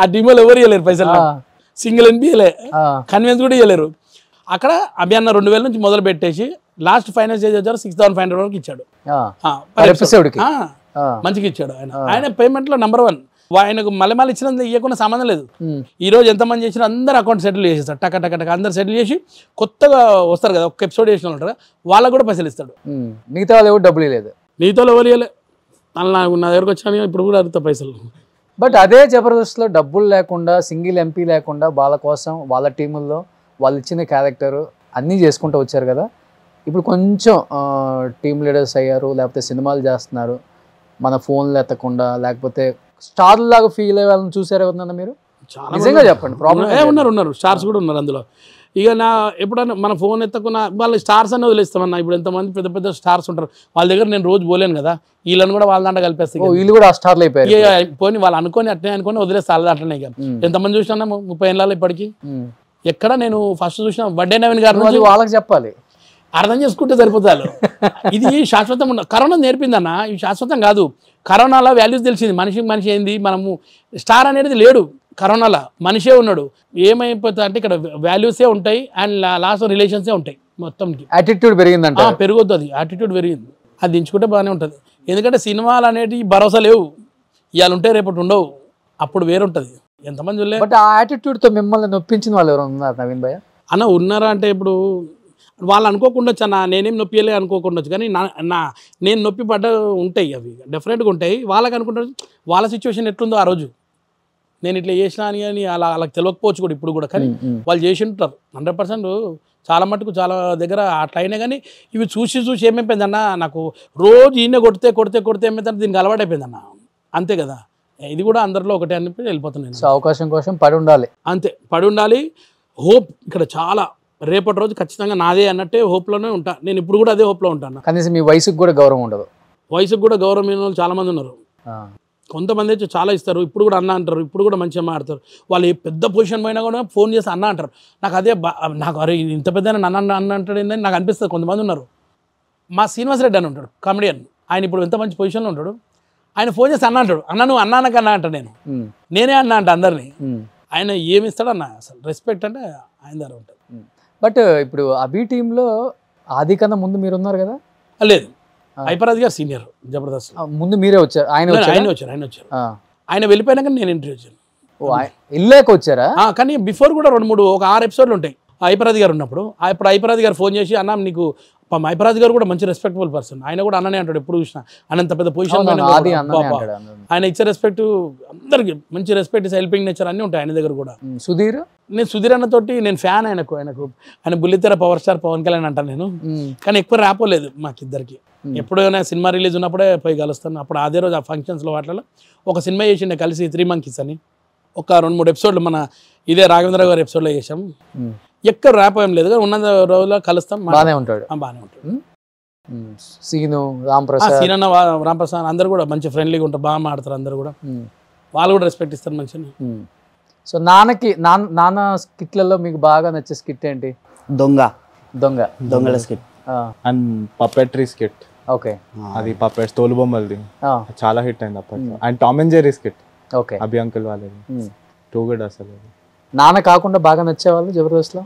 ఆ టీంలో ఎవరు ఇవ్వలేరు పైసలు, సింగిల్ ఎన్పి ఇవ్వలే, కన్వీన్స్ కూడా ఇవ్వలేరు. అక్కడ అభియాన్ 2000 నుంచి మొదలు పెట్టేసి లాస్ట్ ఫైనల్ స్టేజ్ వచ్చారు 6500 వరకు ఇచ్చాడు ఎపిసోడ్కి. మంచిగా ఇచ్చాడు ఆయన. ఆయన పేమెంట్ లో నంబర్ 1. ఆయనకు మళ్ళీ ఇచ్చినందుకు ఇవ్వకుండా సంబంధం లేదు. ఈ రోజు ఎంతమంది చేసినా అందరు అకౌంట్ సెటిల్ చేసేస్తారు, టక టక టక అందరు సెటిల్ చేసి కొత్తగా వస్తారు కదా, ఒక ఎపిసోడ్ చేసిన ఉంటారు, వాళ్ళకు కూడా పైసలు ఇస్తాడు. మిగతా వాళ్ళు ఎవరు డబ్బులు లేదు, మిగతా వాళ్ళు ఎవరు ఇవ్వలే. నా దగ్గరకు వచ్చాను ఇప్పుడు కూడా అడుగుతా పైసలు. బట్ అదే జబర్దస్త్లో డబ్బులు లేకుండా, సింగిల్ ఎంపీ లేకుండా, వాళ్ళ కోసం వాళ్ళ టీముల్లో వాళ్ళు ఇచ్చిన క్యారెక్టర్ అన్నీ చేసుకుంటూ వచ్చారు కదా. ఇప్పుడు కొంచెం టీమ్ లీడర్స్ అయ్యారు, లేకపోతే సినిమాలు చేస్తున్నారు, మన ఫోన్లు ఎత్తకుండా, లేకపోతే స్టార్ లాగా ఫీల్ అయ్యే వాళ్ళని చూసారు ఎవరన్నా మీరు? నిజంగా చెప్పండి. ఉన్నారు స్టార్స్ కూడా ఉన్నారు అందులో. ఇక ఎప్పుడన్నా మన ఫోన్ ఎత్తకున్నా వాళ్ళు స్టార్స్ అని వదిలేస్తామన్నా. ఇప్పుడు ఎంతమంది పెద్ద పెద్ద స్టార్స్ ఉంటారు, వాళ్ళ దగ్గర నేను రోజు పోలేను కదా, వీళ్ళని కూడా వాళ్ళ దాంట్లో కలిపేస్తాయి. వీళ్ళు కూడా స్టార్లు అయిపోయారు. పోనీ వాళ్ళు అనుకొని అట్నే అనుకొని వదిలేస్తే వాళ్ళ దాంట్లోనే. ఇక ఎంతమంది చూసినా 30 ఏళ్ళలో ఇప్పటికీ. ఎక్కడ నేను ఫస్ట్ చూసిన వడ్డే నవీన్ గారు, వాళ్ళకి చెప్పాలి, అర్థం చేసుకుంటే సరిపోతారు. ఇది శాశ్వతం ఉన్న కరోనా నేర్పిందన్న, ఇవి శాశ్వతం కాదు. కరోనాలో వాల్యూస్ తెలిసింది, మనిషి ఏంది, మనము స్టార్ అనేది లేడు, కరోనాలో మనిషే ఉన్నాడు. ఏమైపోతుంది అంటే ఇక్కడ వాల్యూసే ఉంటాయి అండ్ లాస్ట్ రిలేషన్సే ఉంటాయి. మొత్తంకి యాటిట్యూడ్ పెరిగిందంట, పెరగొద్దు. అది యాటిట్యూడ్ పెరిగింది, అది దించుకుంటే బాగానే ఉంటుంది. ఎందుకంటే సినిమాలు అనేవి భరోసా లేవు, ఇవాళ ఉంటే రేపటి ఉండవు, అప్పుడు వేరుంటుంది. ఎంతమంది చూడలేదు. బట్ ఆ యాటిట్యూడ్తో మిమ్మల్ని నొప్పించిన వాళ్ళు ఎవరు ఉన్నారు నవీన్ భయ్య? అన్న ఉన్నారా అంటే ఇప్పుడు వాళ్ళు అనుకోకుండా అన్న నేనేం నొప్పిలే అనుకోకుండా, కానీ నేను నొప్పి పడ్డ ఉంటాయి, అవి డెఫినెట్గా ఉంటాయి. వాళ్ళకి అనుకుంటారు వాళ్ళ సిచ్యువేషన్ ఎట్లుందో ఆ రోజు, నేను ఇట్లా చేసినా అని వాళ్ళకి తెలియకపోవచ్చు కూడా ఇప్పుడు కూడా, కానీ వాళ్ళు చేసి ఉంటారు 100%. చాలా మటుకు చాలా దగ్గర అట్లా అయినా కానీ ఇవి చూసి ఏమైపోయిందన్న, నాకు రోజు ఈయన కొడితే ఏమైందంటే దీనికి అలవాటు అయిపోయిందన్న, అంతే కదా. ఇది కూడా అందరిలో ఒకటే అని వెళ్ళిపోతున్నాను. అవకాశం కోసం పడి ఉండాలి, అంతే పడి ఉండాలి. హోప్ ఇక్కడ చాలా, రేపటి రోజు ఖచ్చితంగా నాదే అన్నట్టే హోప్లోనే ఉంటా నేను. ఇప్పుడు కూడా అదే హోప్లో ఉంటాను. కనీసం మీ వయసుకు కూడా గౌరవం ఉండదు. వయసుకు కూడా గౌరవం ఇవ్వని వాళ్ళు చాలా మంది ఉన్నారు. కొంతమంది అయితే చాలా ఇస్తారు, ఇప్పుడు కూడా అన్న అంటారు, ఇప్పుడు కూడా మంచిగా మాట్లాడతారు. వాళ్ళు పెద్ద పొజిషన్ పోయినా కూడా ఫోన్ చేసి అన్న అంటారు. నాకు అదే నాకు అరే ఇంత పెద్ద అన్న అంటాడు ఏందని నాకు అనిపిస్తుంది. కొంతమంది ఉన్నారు. మా శ్రీనివాస్ రెడ్డి అని ఉంటాడు, కామెడియన్. ఆయన ఇప్పుడు ఎంత మంచి పొజిషన్లో ఉంటాడు. ఆయన ఫోన్ చేసి అన్న అంటాడు, అన్న నువ్వు అన్నానకన్నా అంట, నేనే అన్న అంట అందరినీ. ఆయన ఏమి ఇస్తాడన్న అసలు రెస్పెక్ట్ అంటే ఆయన దగ్గర ఉంటుంది. బట్ ఇప్పుడు అభి టీంలో ఆది కన్నా ముందు మీరు ఉన్నారు కదా? లేదు, హైపరాజ్ గారు సీనియర్ జబర్దస్త్. ముందు మీరే వచ్చారు? ఆయన వచ్చారు. ఆయన వెళ్ళిపోయినాక నేను ఎంట్రీ వచ్చాను. ఇల్లేక వచ్చారా? కానీ బిఫోర్ కూడా 2-3 ఒక 6 ఎపిసోడ్లు ఉంటాయి హైపరాజ్ గారు ఉన్నప్పుడు. ఇప్పుడు హైపరాజ్ గారు ఫోన్ చేసి అన్న నీకు హైపరాజ్ గారు కూడా మంచి రెస్పెక్టబుల్ పర్సన్, ఆయన కూడా అన్ననే అంటాడు ఎప్పుడు చూసినా. అనంత పెద్ద పొజిషన్ ఆయన ఇచ్చే రెస్పెక్ట్ అందరికి మంచి రెస్పెక్ట్, హెల్పింగ్ నేచర్ అన్నీ ఉంటాయి ఆయన దగ్గర కూడా. సుధీర్, నేను సుధీర్ అన్నతోటి నేను ఫ్యాన్ ఆయనకు. ఆయన బుల్లితెర పవర్ స్టార్ పవన్ కళ్యాణ్ అంటాను నేను. కానీ ఎక్కువ రాపోలేదు మాకిద్దరికి. ఎప్పుడైనా సినిమా రిలీజ్ ఉన్నప్పుడే పోయి కలుస్తాను. అప్పుడు అదే రోజు ఆ ఫంక్షన్స్లో వాటిలో ఒక సినిమా చేసిండే కలిసి 3 Monkeys అని, ఒక 2-3 ఎపిసోడ్లు మన ఇదే రాఘవేంద్ర గారి ఎపిసోడ్లో చేసాం. ఎక్కడ ర్యాప్ ఏం లేదు, ఉన్న రోజుల్లో కలుస్తాం. బాగానే ఉంటాడు. సీను, రాంప్రసాద్, సీనన్న, రాంప్రసాద్ అందరు కూడా మంచి ఫ్రెండ్లీగా ఉంటారు, బాగా మాడతారు అందరు కూడా. వాళ్ళు కూడా రెస్పెక్ట్ ఇస్తారు మంచిగా. సో నాన్న స్కిట్లలో మీకు బాగా నచ్చే స్కిట్ ఏంటి? దొంగల skit and puppetry skit. Okay, అది పపెట్స్ తోలుబొమ్మలది చాలా హిట్ అయింది అప్పట్లో. And Tom and Jerry skit, okay, Abhi uncle వాళ్ళది, టూ గుడ్ అసలు. నాన్న కాకుండా బాగా నచ్చేవాళ్ళు జబర్దస్త్లో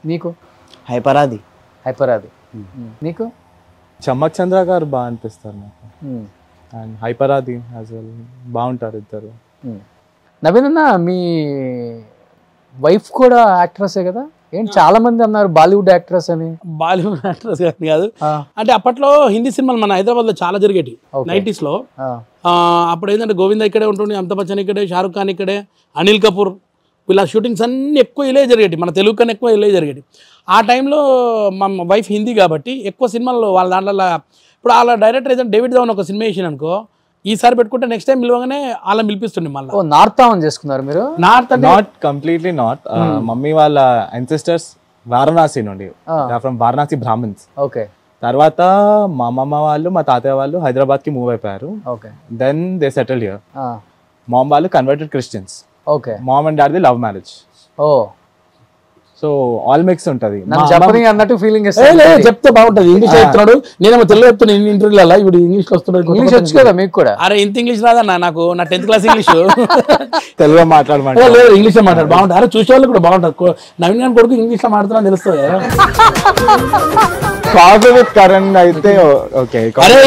నీకు? హైపరాది. నీకు? చమ్మక్ చంద్ర గారు బాగా అనిపిస్తారు నాకు. అండ్ హైపరాది యాజ్ వెల్ బాగుంటారు ఇద్దరు. నవీన్ అన్న, మీ వైఫ్ కూడా యాక్ట్రెసే కదా? ఏంటి చాలా మంది అన్నారు బాలీవుడ్ యాక్ట్రెస్ అని. బాలీవుడ్ యాక్ట్రెస్ కాదు, అంటే అప్పట్లో హిందీ సినిమాలు మన హైదరాబాద్లో చాలా జరిగేటి 90s లో. అప్పుడు ఏంటంటే గోవింద ఇక్కడే ఉంటుంది, అమితాబ్ బచ్చన్ ఇక్కడే, షారుఖ్ ఖాన్ ఇక్కడే, అనిల్ కపూర్, వీళ్ళ షూటింగ్స్ అన్నీ ఎక్కువ ఇలే జరిగేటి, మన తెలుగు కన్నా ఎక్కువ ఇలే జరిగేటి. ఆ టైంలో మా వైఫ్ హిందీ కాబట్టి ఎక్కువ సినిమాల్లో వాళ్ళ దాంట్లో. ఇప్పుడు వాళ్ళ డైరెక్టర్ ఏదైనా డేవిడ్ ధవన్ ఒక సినిమా వేసిన అనుకో, ఈసారి పెట్టుకుంటే నెక్స్ట్ టైం పిలవగానే వాళ్ళని పిలిపిస్తుండే. మళ్ళీ నార్త్ ఆన్ చేసుకున్నారు మీరు? Not completely not. మమ్మీ వాళ్ళ అన్సెస్టర్స్ వారణాసి నుండి, ఫ్రమ్ వారణాసి బ్రాహ్మణ్స్. ఓకే. తర్వాత మా అమ్మమ్మ వాళ్ళు, మా తాతయ్య వాళ్ళు హైదరాబాద్ కి మూవ్ అయిపోయారు. Okay. Then they settled here. Mom వాళ్ళు converted Christians. Okay. Mom and dad the love marriage. Oh, so all mix ఉంటది. జపనీ అన్నట్టు ఫీలింగ్ చెప్తే బాగుంటది. ఇంగ్లీష్ చెప్తున్నాడు, నేనేమో తెలుగు చెప్తున్నా ఇంటర్వ్యూలలో. ఇప్పుడు ఇంగ్లీష్ వస్తున్నాడు. ఇంగ్లీష్ వచ్చు కదా మీకు కూడా? అరే ఇంత ఇంగ్లీష్ రాదన్నా నాకు, నా 10th క్లాస్ ఇంగ్లీష్. తెలుగులో మాట్లాడమంటే లేదు, ఇంగ్లీష్ లో మాట్లాడు బాగుంటుంది. అరే చూసే వాళ్ళు కూడా బాగుంటుంది. నవీన్ గారి కొడుకు ఇంగ్లీష్ లో మాట్లాడుతున్నా తెలుస్తుంది. కాఫీ విత్ కరణ్ అయితే ఓకే. అరే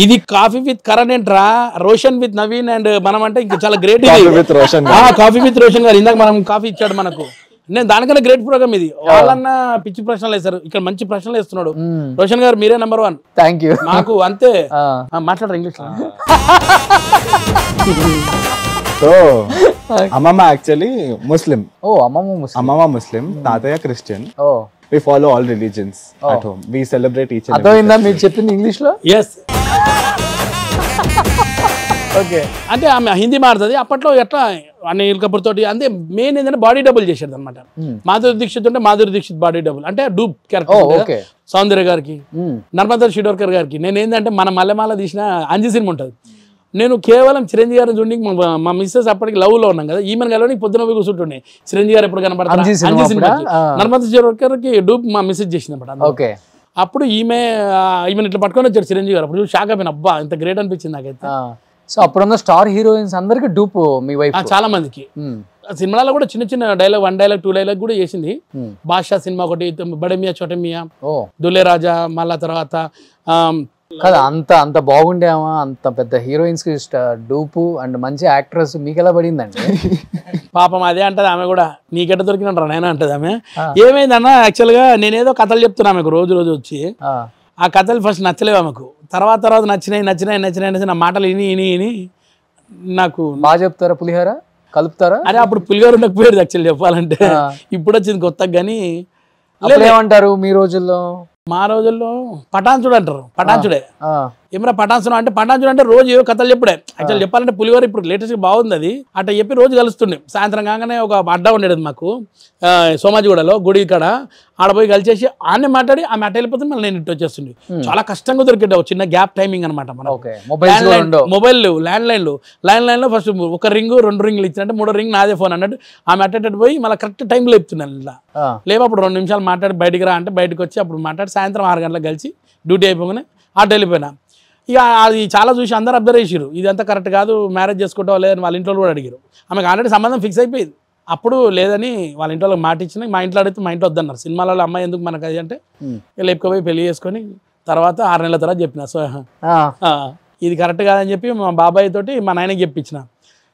ఇది కాఫీ విత్ కరణ్ ఏంట్రా, రోషన్ విత్ నవీన్ అండ్ మనం అంటే ఇంకా చాలా గ్రేట్. కాఫీ విత్ రోషన్ గారు ఇందాక మనం కాఫీ ఇచ్చాడు మనకు. నేను దానికన్నా గ్రేట్ ప్రోగ్రామ్ ఇది. వాళ్ళన్నా పిచ్చి ప్రశ్నలు వేస్తారు, ఇక్కడ మంచి ప్రశ్నలు వేస్తున్నాడు రోషన్ గారు. మీరే నెంబర్ 1. Thank you. మాకు అంతే మాట్లాడరు ఇంగ్లీష్ లో. సో అమ్మమ్మ యాక్చువల్లీ ముస్లిం. ఓ, అమ్మమ్మ ముస్లిం, తాతయ్య క్రిస్టియన్. ఓ, we follow all religions at home. We celebrate each and every. అర్థమైందా మీరు చెప్పింది ఇంగ్లీష్ లో? yes. ఓకే, అంటే ఆమె హిందీ మారుతుంది. అప్పట్లో ఎట్లా అనిల్ కపూర్ తోటి అంతే. మెయిన్ ఏంటంటే బాడీ డబుల్ చేసేది అనమాట. మాధురి దీక్షిత్ ఉంటే మాధురి దీక్షిత్ బాడీ డబుల్, అంటే డూప్ క్యారెక్టర్. సౌందర్య గారికి, నర్మదా షిడోర్కర్ గారికి. నేను ఏంటంటే మన మల్లెమాల తీసిన అంజి సినిమా ఉంటుంది, నేను కేవలం చిరంజీవి గారిని చూడండి. మా మిస్సెస్ అప్పటికి లవ్ లో ఉన్నాం కదా, ఈమెను కలవడానికి పొద్దున పోయి కూర్చుంటుండే. చిరంజీవి గారు ఎప్పుడు కనపడతారు అంజి సినిమా. నర్మదా షిడోర్కర్కి డూప్ మా మిస్సెస్ చేసినప్పుడు. అప్పుడు ఈమెను ఇట్లా పట్టుకొని వచ్చారు చిరంజీవి గారు. అప్పుడు షాక్ అయిపోయిన, అబ్బా ఇంత గ్రేట్ అనిపించింది నాకైతే. సో అప్పుడున్న స్టార్ హీరోయిన్స్ అందరికి డూప్ మీ వైఫ్? చాలా మందికి. సినిమాలో కూడా చిన్న చిన్న డైలాగ్, 1 డైలాగ్ 2 డైలాగ్ కూడా చేసింది. బాద్షా సినిమా ఒకటి, బడమియా చోటమియా, దులే రాజా, మళ్ళా తర్వాత కదా. అంత బాగుండేమా? అంత పెద్ద హీరోయిన్స్ కి డూపు అండ్ మంచి యాక్ట్రెస్ మీకు ఎలా పడిందండి? పాపం అదే అంటది ఆమె కూడా, నీకెట్ట దొరికినట్రా నాయన అంటది ఆమె. ఏమైందన్నా యాక్చువల్గా నేనేదో కథలు చెప్తున్నా ఆమెకు రోజు వచ్చి. ఆ కథలు ఫస్ట్ నచ్చలేవు ఆమెకు, తర్వాత నచ్చినాయి నా మాటలు ఇని నాకు. బాగా చెప్తారా? పులిహోర కలుపుతారా? అరే అప్పుడు పులిహోర ఉండకపోయేది యాక్చువల్ చెప్పాలంటే. ఇప్పుడు వచ్చింది కొత్తగా. కానీ ఏమంటారు మీ రోజుల్లో? మా రోజుల్లో పటాన్చుడు అంటారు. పటాన్చుడే ఏమరా పటాన్సుడు అంటే, పటాన్చుడు అంటే రోజు ఏవో కథలు చెప్పుడే. యాక్చువల్ చెప్పాలంటే పులిహోర ఇప్పుడు లేటెస్ట్ బాగుంది అది. అట్లా చెప్పి రోజు కలుస్తుండే. సాయంత్రం కాగానే ఒక అడ్డా ఉండేది మాకు సోమాజిగూడలో గుడి ఇక్కడ. ఆడ పోయి కలిసేసి ఆనే మాట్లాడి ఆమె అట్ట వెళ్ళిపోతుంది, మళ్ళీ నేను ఇటు వచ్చేస్తుండే. చాలా కష్టంగా దొరికిండే చిన్న గ్యాప్ టైమింగ్ అనమాట. మొబైల్ ల్యాండ్ లైన్ లో ఫస్ట్ 1 రింగు 2 రింగులు ఇచ్చినట్టు 3వ రింగ్ నాదే ఫోన్ అన్నట్టు ఆమె అట్టేటట్టు పోయి మళ్ళీ కరెక్ట్ టైంలో చెప్తున్నాను. ఇలా లేవు అప్పుడు 2 నిమిషాలు మాట్లాడి బయటికి రా అంటే బయటకు వచ్చి అప్పుడు మాట్లాడి సాయంత్రం 6 గంటలకు కలిసి డ్యూటీ అయిపోగానే అటు వెళ్ళిపోయినా. ఇక అది చాలా చూసి అందరు అబ్జర్వ్ చేసారు ఇదంతా కరెక్ట్ కాదు, మ్యారేజ్ చేసుకుంటావా లేదని వాళ్ళ ఇంట్లో కూడా అడిగారు. ఆమెకు ఆల్రెడీ సంబంధం ఫిక్స్ అయిపోయింది. అప్పుడు లేదని వాళ్ళ ఇంట్లో మాట ఇచ్చిన, మా ఇంట్లో అడిగితే మా ఇంట్లో వద్దన్నారు. సినిమాలలో అమ్మాయి ఎందుకు మనకు అది అంటే లేపుకపోయి పెళ్లి చేసుకొని తర్వాత 6 నెలల తర్వాత చెప్పిన. సో ఇది కరెక్ట్ కాదని చెప్పి మా బాబాయ్ తోటి మా నాయనకి చెప్పించిన,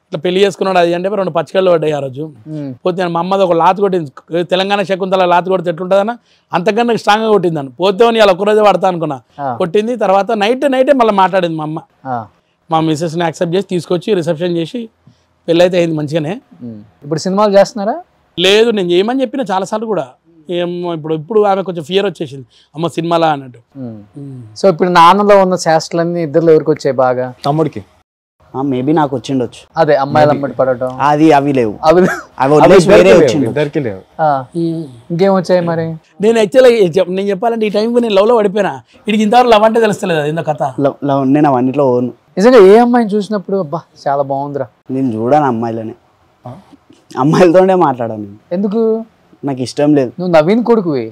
ఇట్లా పెళ్లి చేసుకున్నాడు అది అంటే 2 పచ్చికళ్ళు పడ్డాయి ఆ రోజు. పోతే మా అమ్మది ఒక లాత్ కొట్టింది, తెలంగాణ శకుంతల లాత్ కొడితే ఎట్లుంటుందన్న అంతకన్నా స్ట్రాంగ్గా కొట్టిందని. పోతే ఇలా ఒక్కరోజే పడతా అనుకున్నా, కొట్టింది. తర్వాత నైటే మళ్ళీ మాట్లాడింది మా అమ్మ. మా మిస్సెస్ని యాక్సెప్ట్ చేసి తీసుకొచ్చి రిసెప్షన్ చేసి పెళ్ళి అయితే అయింది మంచిగానే. ఇప్పుడు సినిమాలు చేస్తున్నారా? లేదు, నేను చేయమని చెప్పిన చాలాసార్లు కూడా. ఏమో ఇప్పుడు ఆమె కొంచెం ఫియర్ వచ్చేసింది, అమ్మ సినిమాలా అన్నట్టు. సో ఇప్పుడు నాన్నలో ఉన్న శాస్త్రాలన్నీ ఇద్దరు ఎవరికి వచ్చాయి బాగా? తమ్ముడికి మేబీ నాకు వచ్చిండొచ్చు. అదే అమ్మాయిలు అమ్మటి పడటం అవి లేవు, అవి వేరే వచ్చిండు. ఇద్దరికి లేవు. ఇంకేం వచ్చాయి మరి? నేను యాక్చువల్గా నేను చెప్పాలంటే ఈ టైంకి నేను లవ్లో పడిపోయినా. వీడికి ఇంతవరకు లవ్ అంటే తెలుస్తలేదు, అది ఇంత కథ. నేను అవన్నిట్లో ఓను. నిజంగా ఏ అమ్మాయిని చూసినప్పుడు అబ్బా చాలా బాగుందిరా? నేను చూడాను అమ్మాయిలనే, అమ్మాయిలతోనే మాట్లాడాను నేను. ఎందుకు? నాకు ఇష్టం లేదు. నువ్వు నవీన్ కొడుకువి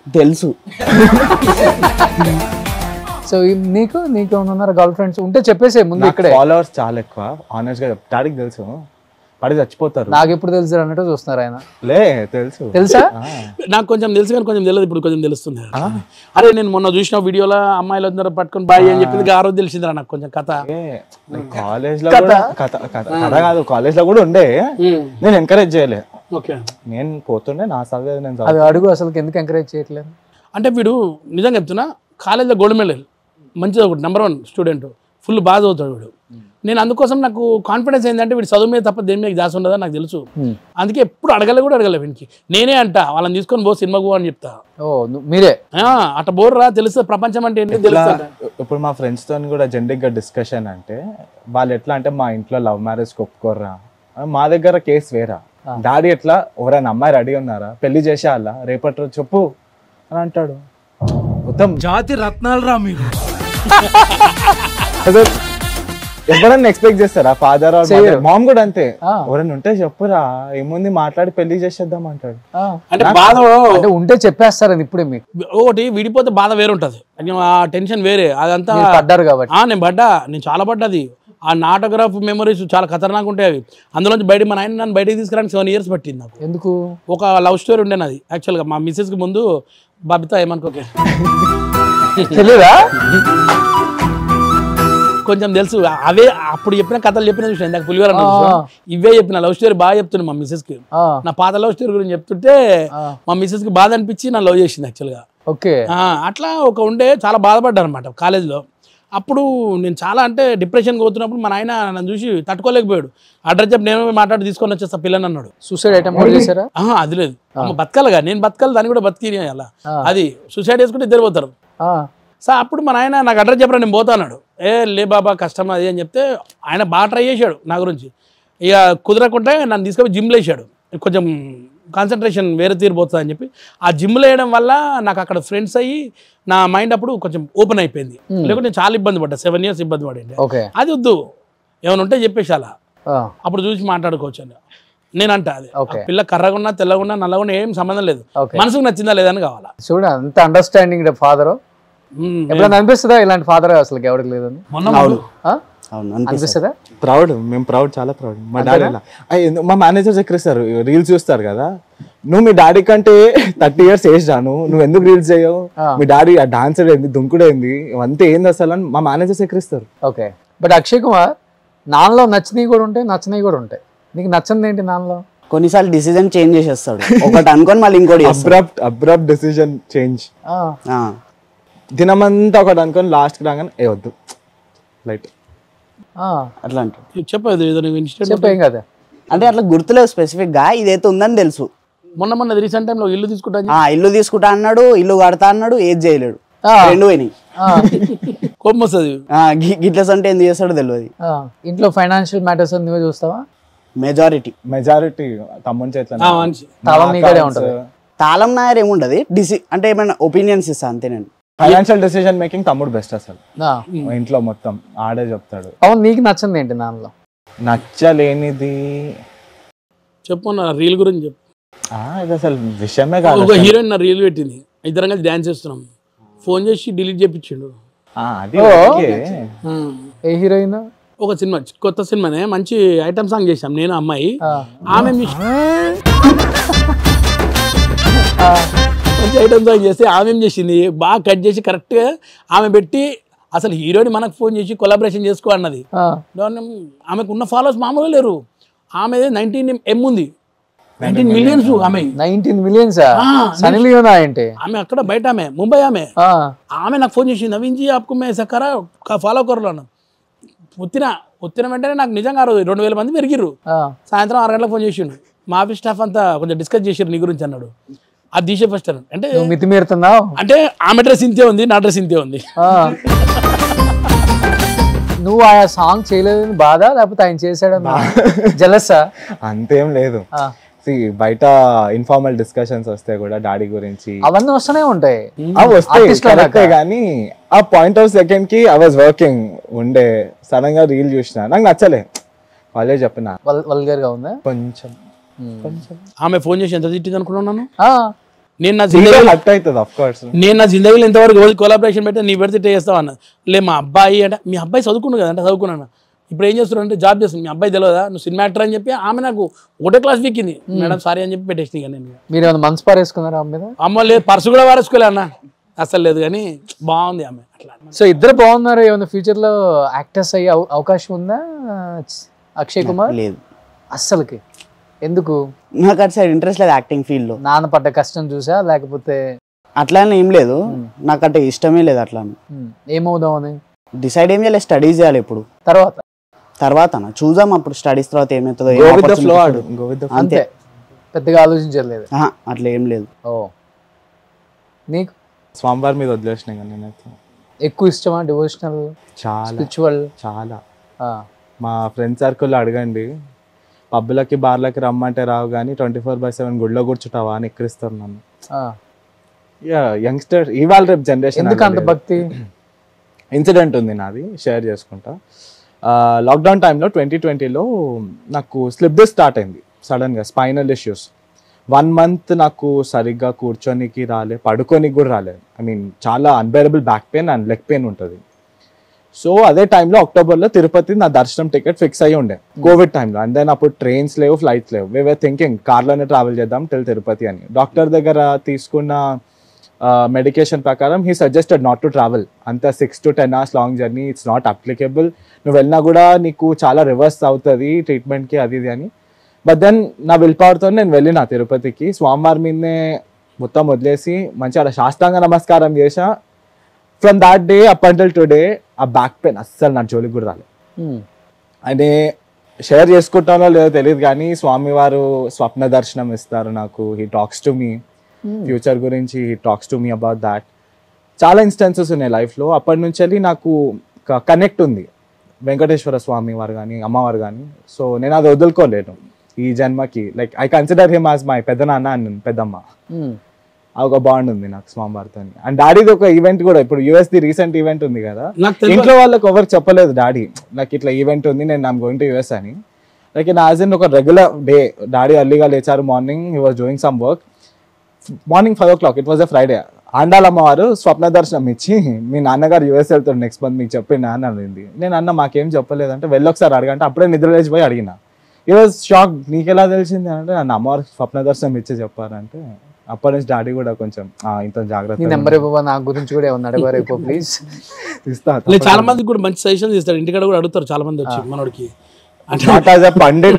తెలుసు. సో నీకు ఉన్నారు గర్ల్ ఫ్రెండ్స్ ఉంటే చెప్పేసే ముందు. ఇక్కడే ఫాలోవర్స్ చాలా ఎక్కువ, ఆనెస్ట్ గా డాడీకి తెలుసు, పడి చచ్చిపోతారు. నాకు ఎప్పుడు తెలుసు అన్నట్టు చూస్తున్నారు ఆయన. లే తెలుసా? నాకు కొంచెం తెలుసు కానీ కొంచెం తెలియదు, ఇప్పుడు కొంచెం తెలుస్తుంది. అరే నేను మొన్న చూసిన వీడియోలో అమ్మాయిలు అందరూ పట్టుకొని బాయ్ అని చెప్పింది, ఆ రోజు తెలిసిందిరా నాకు కొంచెం కథ. కాలేజ్ లో కథ కాదు, కాలేజ్ లో కూడా ఉండే. నేను ఎంకరేజ్ చేయలే, నేను పోతుండే నా చదివేది నేను. అది అడుగు అసలు ఎందుకు ఎంకరేజ్ చేయట్లేదు అంటే వీడు నిజంగా చెప్తున్నా, కాలేజ్లో గోల్డ్ మెడల్ మంచిది, ఒకటి నెంబర్ 1 స్టూడెంట్, ఫుల్ బాగా చదువుతాడు వీడు. నేను అందుకోసం నాకు కాన్ఫిడెన్స్ ఏంటంటే వీడు చదువు మీద తప్ప దేని మీద జాస్ ఉండదని నాకు తెలుసు. అందుకే ఎప్పుడు అడగలే వీనికి. నేనే అంట వాళ్ళని తీసుకొని పో సినిమాకు అని చెప్తా. మీరే అట్ట బోర్రా తెలుస్తుంది ప్రపంచం అంటే ఏంటి తెలుస్తుంది. ఇప్పుడు మా ఫ్రెండ్స్ తో కూడా జనరిక్ గా డిస్కషన్ అంటే వాళ్ళు ఎట్లా అంటే మా ఇంట్లో లవ్ మ్యారేజ్ ఒప్పుకోర్రా, మా దగ్గర కేసు వేరా. డాడీ ఎట్లా ఎవరైనా అమ్మాయి రెడీ ఉన్నారా పెళ్లి చేసేయాలా రేపటి రోజు చెప్పు అని అంటాడు. మొత్తం జాతి రత్నాలు రా మీరు. ఎవరన్నా ఎక్స్పెక్ట్ చేస్తారా? ఫాదర్ మామ్ కూడా అంతే, ఎవరైనా ఉంటే చెప్పురా ఏముంది మాట్లాడి పెళ్లి చేసేద్దాం అంటాడు. అంటే బాధ ఉంటే చెప్పేస్తారని ఇప్పుడే మీకు. ఒకటి విడిపోతే బాధ వేరే ఉంటది, ఆ టెన్షన్ వేరే. అదంతా పడ్డారు కాబట్టి. నేను చాలా పడ్డది. ఆ నాటోగ్రాఫ్ మెమరీస్ చాలా ఖతర్నాక్ ఉంటాయి అవి. అందులోంచి బయట మా నాయన నన్ను బయటకు తీసుకురానికి 7 years పట్టింది నాకు. ఎందుకు? ఒక లవ్ స్టోరీ ఉండే నాది యాక్చువల్గా మా మిస్సెస్కి ముందు. బాబితా ఏమనుకోకే తెలియదా? కొంచెం తెలుసు. అవే అప్పుడు చెప్పిన కథలు చెప్పిన చూసిన ఇందాక పులివెర ఇవే చెప్పిన లవ్ స్టోరీ బాగా చెప్తున్నా మా మిస్సెస్కి. నా పాత లవ్ స్టోరీ గురించి చెప్తుంటే మా మిస్సెస్కి బాధ అనిపించి నా లవ్ చేసింది యాక్చువల్గా. ఓకే. అట్లా ఒక ఉండే చాలా బాధపడ్డాను అనమాట కాలేజ్లో. అప్పుడు నేను చాలా అంటే డిప్రెషన్కి పోతున్నప్పుడు మా నాయన నన్ను చూసి తట్టుకోలేకపోయాడు. అడ్రస్ చెప్పి నేను మాట్లాడి తీసుకొని వచ్చేస్తా పిల్లని అన్నాడు. సూసైడ్ అటెంప్ట్ చేశారా? అది లేదు, అమ్మ బతకాలిగా, నేను బతకాలి దాన్ని కూడా బతికి అలా. అది సూసైడ్ చేసుకుంటే ఇద్దరు పోతారు. సో అప్పుడు మా నాయన నాకు అడ్రస్ చెప్పరా నేను పోతా అన్నాడు. లే బాబా కష్టం అది అని చెప్తే ఆయన బాగా ట్రై చేశాడు నా గురించి. ఇక కుదరకుంటే నన్ను తీసుకొని జిమ్లో వేసాడు. కొంచెం కాన్సన్ట్రేషన్ వేరే తీరిపోతుంది అని చెప్పి ఆ జిమ్లో వేయడం వల్ల నాకు అక్కడ ఫ్రెండ్స్ అయ్యి నా మైండ్ అప్పుడు కొంచెం ఓపెన్ అయిపోయింది. లేకుంటే నేను చాలా ఇబ్బంది పడ్డా, 7 years ఇబ్బంది పడింది. అది వద్దు, ఏమైనా ఉంటే చెప్పేసి అలా అప్పుడు చూసి మాట్లాడుకోవచ్చు అని నేనంట. అది పిల్ల కర్రగున్నా తెల్లగున్నా నల్లగున్నా ఏం సంబంధం లేదు, మనసుకు నచ్చిందా లేదని కావాలా. చూడ అంత అండర్స్టాండింగ్ ఫాదర్. ఎప్పుడైనా అనిపిస్తుందా ఇలాంటి ఫాదర్ అసలు ఎవరికి లేదని? అనిపిస్తుందా? ప్రౌడ్, మేము ప్రౌడ్, చాలా ప్రౌడ్. మా డాడీ మా మేనేజర్ ఎక్కిస్తారు, రీల్స్ చూస్తారు కదా, నువ్వు మీ డాడీ కంటే 30 years ఏజ్ రాను, నువ్వు ఎందుకు రీల్స్ చేయవు, మీ డాడీ ఆ డాన్సర్ ఏంది దుంకుడేంది ఇవంతా ఏంది అసలు అని మా మేనేజర్స్ ఎక్కిస్తారు. ఓకే. బట్ అక్షయ్ కుమార్ నాన్నలో నచ్చినవి కూడా ఉంటాయి, నచ్చినవి కూడా ఉంటాయి. నీకు నచ్చింది ఏంటి నాన్నలో? కొన్నిసార్లు డిసిజన్ చేంజ్ చేసేస్తాడు, ఒకటి అనుకొని మళ్ళీ ఇంకోటి. Abrupt decision change. దినమంతా ఒకటి అనుకొని లాస్ట్ రాగానే వద్దు లైట్ అట్లా అంటాడు. చెప్పేం కదా అంటే అట్లా గుర్తులేదు స్పెసిఫిక్ గా, ఇదైతే ఉందని తెలుసు. మొన్న రీసెంట్ టైంలో ఇల్లు తీసుకుంటా అన్నాడు, ఇల్లు కడతా అన్నాడు, ఏది చేయలేడు, 2 పోయినాయి. కోపం వస్తుంది. గిట్లస్ అంటే ఏం చేస్తాడో తెలియదు. ఇంట్లో ఫైనాన్షియల్ మ్యాటర్స్ నువ్వే చూస్తావా? మెజారిటీ తమ్ముని చేతిలో. తాళం నాయర్ ఏముండదు, అంటే ఏమైనా ఒపీనియన్స్ ఇస్తా అంతే. నేను ఫైనాన్షియల్ డెసిషన్ మేకింగ్ తమ్ముడు బెస్ట్ అసలు ఇంట్లో మొత్తం ఆడే చెప్తాడు. అవును, నీకు నచ్చింది ఏంటి నాన్నలో? నచ్చలేనిది చెప్పు, నా రీల్ గురించి చెప్పు. ఇది అసలు విషయమే కాదు. ఒక హీరోయిన్ నా రీల్ పెట్టింది, ఇద్దరం కలిసి డాన్స్ చేస్తున్నాం, ఫోన్ చేసి డిలీట్ చేయించిండు. అది ఓ. ఓకే. ఏ హీరోయిన్? ఒక సినిమా కొత్త సినిమానే మంచి ఐటమ్ సాంగ్ చేసాం నేను అమ్మాయి. ఆమె మంచి ఐటమ్ సాంగ్ చేస్తే ఆమె ఏం చేసింది, బాగా కట్ చేసి కరెక్ట్గా ఆమె పెట్టి అసలు హీరోని మనకు ఫోన్ చేసి కొలాబరేషన్ చేసుకో అన్నది. ఆమెకు ఉన్న ఫాలోవర్స్ మామూలుగా లేరు. ఆమె 19M ఉంది, 19 మిలియన్స్. ఆమె 19 millions సనీ లియోనా ఏంటి? ఆమె అక్కడ బయట, ఆమె ముంబై. ఆమె నాకు ఫోన్ చేసింది, నవీన్ జీ ఆప్కు మే సక్కరా ఫాలో కర్లో అన్న. ఉత్తిన వెంటనే నాకు నిజంగా 2000 మంది పెరిగిర్రు. సాయంత్రం 6 గంటలకు ఫోన్ చేసిండు, మా ఆఫీస్ స్టాఫ్ అంతా కొంచెం డిస్కస్ చేసారు నీ గురించి అన్నాడు. అది తీసే ఫస్ట్ అంటే మితిమీరుతున్నావు అంటే ఆమె డ్రెస్ ఇంతే ఉంది, నా డ్రెస్ ఇంతే ఉంది. నువ్వు ఆ సాంగ్ చేయలేదని బాధ, లేకపోతే ఆయన చేశాడని జలసా? అంతేం లేదు. బయట ఇన్ఫార్మల్ డిస్కషన్స్ వస్తే కూడా డాడీ గురించి అవన్నీ వస్తూనే ఉంటాయి. అవి వస్తాయి కరెక్టే, కానీ ఆ పాయింట్ ఆఫ్ సెకండ్ కి ఐ వాజ్ వర్కింగ్ ఉండే, సడన్ గా రీల్ చూసిన నాకు నచ్చలే. కాలేజ్ చెప్పిన వల్గర్ గా ఉందా కొంచెం. ఆమె ఫోన్ చేసి ఎంత తిట్టింది అనుకున్నాను నేను. నా జిందగీలో ఇంతవరకు కొలాబరేషన్ పెట్టి నీ పెడితే చేస్తావు అన్న. లే మా అబ్బాయి అంటే, మీ అబ్బాయి చదువుకున్నాడు కదా అంటే చదువుకున్నాను. ఇప్పుడు ఏం చేస్తున్నాడు అంటే జాబ్ చేస్తుంది. మీ అబ్బాయి తెలియదా నువ్వు సినిమా యాక్టర్ అని చెప్పి ఆమె నాకు ఒకటే క్లాస్ వీక్కింది. మేడం సారీ అని చెప్పి పెట్టేసి నేను. మీరు ఏమైనా మనసు పారేసుకున్నారా ఆమె మీద? అమ్మ లేదు, పర్సు కూడా వారేసుకోలే అన్న, అసలు లేదు. కానీ బాగుంది ఆమె అట్లా. సో ఇద్దరు బాగున్నారు. ఏమైనా ఫ్యూచర్ లో యాక్టర్స్ అయ్యే అవకాశం ఉందా అక్షయ్ కుమార్? లేదు అస్సలకి. ఎందుకు? నాకు అటు సైడ్ ఇంట్రెస్ట్ లేదు యాక్టింగ్ ఫీల్డ్ లో. నాన్న పడ్డ కష్టం చూసా లేకపోతే? అట్లా ఏం లేదు, నాకు అంటే ఇష్టమే లేదు అట్లా. ఏమవుదాం అని డిసైడ్ ఏం చేయాలి, స్టడీస్ చేయాలి. ఇప్పుడు తర్వాత చూద్దాం, అప్పుడు స్టడీస్ తర్వాత ఏమవుతుందో. అంతే, పెద్దగా ఆలోచించలేదు. అట్లా ఏం లేదు. ఓ, నీకు స్వామివారి మీద వదిలేసిన నేనైతే. ఎక్కువ ఇష్టమా డివోషనల్? చాలా స్పిరిచువల్ చాలా. మా ఫ్రెండ్ సర్కిల్లో అడగండి, పబ్బులకి బార్లకి రమ్మంటే రావు కానీ 24/7 గుడిలో కూర్చుంటావా అని ఎక్కిరిస్తారు నన్ను. యంగ్స్టర్ ఇవాళ రేపు జనరేషన్. ఎందుకు అంత భక్తి? ఇన్సిడెంట్ ఉంది నాది, షేర్ చేసుకుంటా. లాక్డౌన్ టైంలో 2020లో నాకు స్లిప్ డిస్క్ స్టార్ట్ అయింది సడన్గా, స్పైనల్ ఇష్యూస్. 1 month నాకు సరిగ్గా కూర్చొనికి రాలే, పడుకోనికి కూడా రాలేదు. ఐ మీన్ చాలా unbearable back pain and leg pain ఉంటుంది. సో అదే టైంలో అక్టోబర్లో తిరుపతి నా దర్శనం టికెట్ ఫిక్స్ అయ్యి ఉండే, కోవిడ్ టైంలో. అండ్ దెన్ అప్పుడు ట్రైన్స్ లేవు, ఫ్లైట్స్ లేవు. వే వర్ థింకింగ్ కార్లోనే ట్రావెల్ చేద్దాం టిల్ తిరుపతి అని. డాక్టర్ దగ్గర తీసుకున్న మెడికేషన్ ప్రకారం he suggested not to travel. అంత 6 to 10 hours long journey, it's not applicable. నువ్వు వెళ్ళినా కూడా నీకు చాలా రివర్స్ అవుతుంది ట్రీట్మెంట్కి, అది ఇది అని. బట్ దెన్ నా విల్ పవర్తో నేను వెళ్ళిన తిరుపతికి. స్వామివారి మీదనే మొత్తం వదిలేసి మంచిగా అలా శాస్త్రాంగ నమస్కారం చేసా. From that day up until today ఆ బ్యాక్ పెయిన్ అస్సలు నా జోలికి కూడా రాలేదు. అదే షేర్ చేసుకుంటానో లేదో తెలియదు కానీ స్వామివారు స్వప్న దర్శనం ఇస్తారు నాకు. He talks to me future గురించి, he talks to me about that. చాలా ఇన్స్టెన్సెస్ ఉన్నాయి లైఫ్లో. అప్పటి నుంచి నాకు కనెక్ట్ ఉంది వెంకటేశ్వర స్వామి వారు కానీ అమ్మవారు కానీ. సో నేను అది వదులుకోలేను ఈ జన్మకి. Like I consider him as my పెద్ద నాన్న అండ్ పెద్దమ్మ. ఒక బాండ్ ఉంది నాకు స్వామివారితో. అండ్ డాడీది ఒక ఈవెంట్ కూడా, ఇప్పుడు యుఎస్ది రీసెంట్ ఈవెంట్ ఉంది కదా, ఇంట్లో వాళ్ళకి ఎవరికి చెప్పలేదు డాడీ నాకు ఇట్లా ఈవెంట్ ఉంది, నేను ఐమ్ గోయింగ్ టు యుఎస్ అని. లైక్ యాజ్ ఇన్ ఒక రెగ్యులర్ డే డాడీ అర్లీగా లేచారు morning, he was doing some work. Morning 5 o'clock, it was a Friday. ఆండాలమ్మవారు స్వప్న దర్శనం ఇచ్చి మీ నాన్నగారు యుఎస్ వెళ్తారు నెక్స్ట్ మంత్ మీకు చెప్పిండా అని అడిగింది. నేను అన్న మాకేం చెప్పలేదంటే వెళ్ళొకసారి అడగంటే అప్పుడే నిద్ర లేచిపోయి అడిగిన. ఈ వాజ్ షాక్, నీకెలా తెలిసింది అంటే నన్ను అమ్మవారు స్వప్న దర్శనం ఇచ్చి చెప్పారంటే అప్పటి నుంచి డాడీ కూడా కొంచెం ఇంత జాగ్రత్త. నెంబర్ ఇవ్వ, నా గురించి కూడా ఏమన్నా అడగారు ప్లీజ్. ఇస్తా. చాలా మందికి కూడా మంచి సజెషన్స్ ఇస్తాడు, ఇంటికాడ కూడా అడుగుతారు చాలా మంది వచ్చి మనోడికి. పండిట్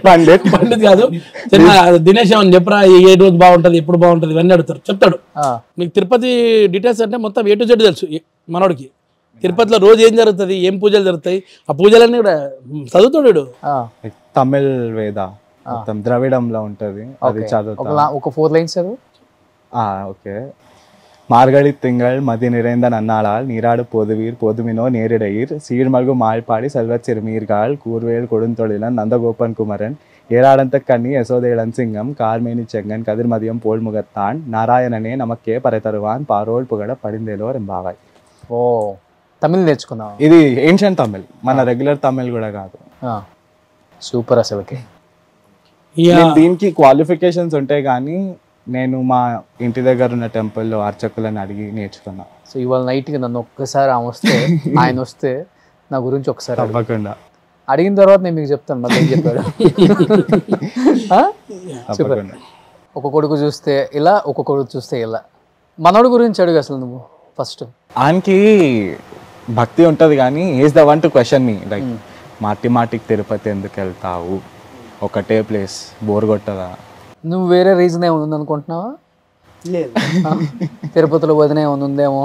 కాదు దినేష్ ఏమని చెప్పరా, ఏ రోజు బాగుంటది ఎప్పుడు బాగుంటది ఇవన్నీ అడుగుతారు, చెప్తాడు. మీకు తిరుపతి డీటెయిల్స్ అంటే మొత్తం A to Z తెలుసు మనోడికి. తిరుపతిలో రోజు ఏం జరుగుతుంది, ఏం పూజలు జరుగుతాయి, ఆ పూజలన్నీ కూడా చదువుతాడు. తమిళ్ వేద మొత్తం ద్రవిడంలో ఉంటది, అది చదువుతా. ఒక 4 lines చదువు. ఓకే. மார்கழி திங்கள் மதி நிறைந்த நன்னாளால் நீராடு பொதுவீர் பொதுமினோ நேரிடையீர் சீர்மல்கு மாய்ப்பாடி செல்வச் சிறுமீர்கால் கூர்வேல் கொடுந்தொழிலன் நந்தகோபன் குமரன் ஏராடந்த கண்ணி யசோதையிளன் சிங்கம் கார்மேனி செங்கன் கதிர்மதியம் போல் முகத்தான் நாராயணனே நமக்கே పறை తరువాన్ పారోల్ పుగడ పడిందేలో రెంబావాయ్. ఓ, తమిళ్ నేర్చుకున్నావు? ఇది ఏన్షియంట్ తమిళ్, మన రెగ్యులర్ తమిళ్ కూడా కాదు. సూపర్. అసలుకి దీనికి క్వాలిఫికేషన్స్ ఉంటాయి కానీ నేను మా ఇంటి దగ్గర ఉన్న టెంపుల్లో అర్చకులను అడిగి నేర్చుకున్నా. సో ఇవాళ నైట్కి నన్ను ఒక్కసారి ఆయన వస్తే నా గురించి ఒకసారి తప్పకుండా అడిగిన తర్వాత నేను మీకు చెప్తాను మళ్ళీ ఏం చెప్పాడు. తప్పకుండా. ఒక కొడుకు చూస్తే ఇలా, ఒక కొడుకు చూస్తే ఇలా. మనోడు గురించి అడుగు అసలు నువ్వు ఫస్ట్. ఆయనకి భక్తి ఉంటుంది కానీ is the one to question me like మాటికి తిరుపతి ఎందుకు వెళ్తావు, ఒకటే ప్లేస్ బోర్ కొట్టదా? నువ్వు వేరే రీజన్ ఏమైనా ఉంది అనుకుంటున్నావా? లేదు, తిరుపతిలో వదిన ఉందేమో,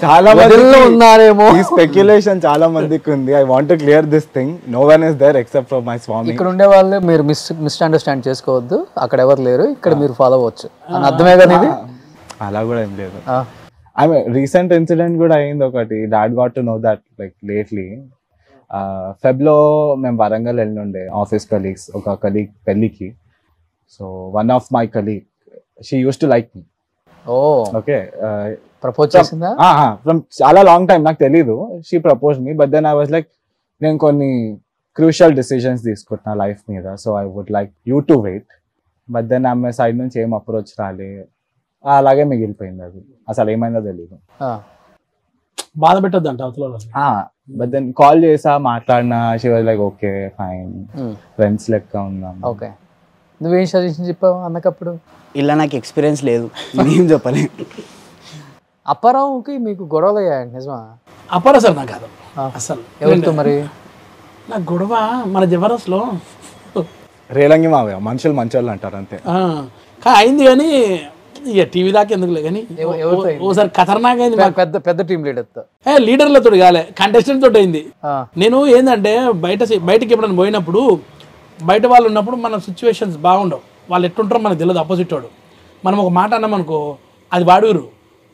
చాలా వదిలిలో ఉన్నారేమో. ఈ స్పెక్యులేషన్ చాలా మందికి ఉంది. I want to clear this thing. No one is there except for my swami. ఇక్కడ ఉండే వాళ్ళే మీరు మిస్అండర్స్టాండ్ చేసుకోవద్దు. అక్కడ ఎవరు లేరు, ఇక్కడ మీరు ఫాలో అవ్వచ్చు అని అర్థమే కదా ఇది. అలా కూడా ఏం లేదు. ఐ మీన్ రీసెంట్ ఇన్సిడెంట్ కూడా అయింది ఒకటి. Dad got to know that like lately ఫెబ్లో మేము వరంగల్ వెళ్ళిండే ఆఫీస్ కలీగ్స్, ఒక కలీగ్ పెళ్ళికి. So one of my colleague, she used to like me. Oh okay, propose చేసిందా? ఫ్రమ్ చాలా లాంగ్ టైమ్. నాకు తెలీదు. She propose me, but then I was like నేను కొన్ని క్రూషియల్ డిసిజన్స్ తీసుకుంటున్నా లైఫ్ మీద. So I would like you to wait. But then ఆమె side నుంచి ఏం అప్రోచ్ రాలే, అలాగే మిగిలిపోయింది. అది అసలు ఏమైందో తెలీదు. బాధ పెట్టద్దు అంట అవతల. బట్ దెన్ కాల్ చేసా, మాట్లాడినా. She was like okay fine, friends లెక్క ఉందాం. ఓకే, నువ్వేం సజెషన్ చెప్పావు అన్నకప్పుడు? ఇలా నాకు ఎక్స్పీరియన్స్ లేదు, నేను చెప్పలే. అప్పారావుకి మీకు గొడవలు అయ్యాయండి నిజమా? అప్పారా సార్ నాకు కాదు అసలు. ఎవరితో మరి? నాకు గొడవ మన జబర్దస్త్లో రేలంగి మావయ్య, మనుషులు మంచోళ్ళు అంటారు అంతే. అయింది కానీ ఇక టీవీ దాకా ఎందుకులే కానీ ఓసారి ఖతర్నాక్ అయింది. పెద్ద పెద్ద టీం లీడర్తో. లీడర్లతో కాలే, కంటెస్టెంట్ తోటి అయింది. నేను ఏంటంటే బయటకి ఎప్పుడైనా పోయినప్పుడు, బయట వాళ్ళు ఉన్నప్పుడు మన సిచ్యువేషన్స్ బాగుండవు. వాళ్ళు ఎట్టుంటారో మనకు తెలియదు. ఆపోజిట్ వాడు మనం ఒక మాట అన్నాం అనుకో, అది వాడురు.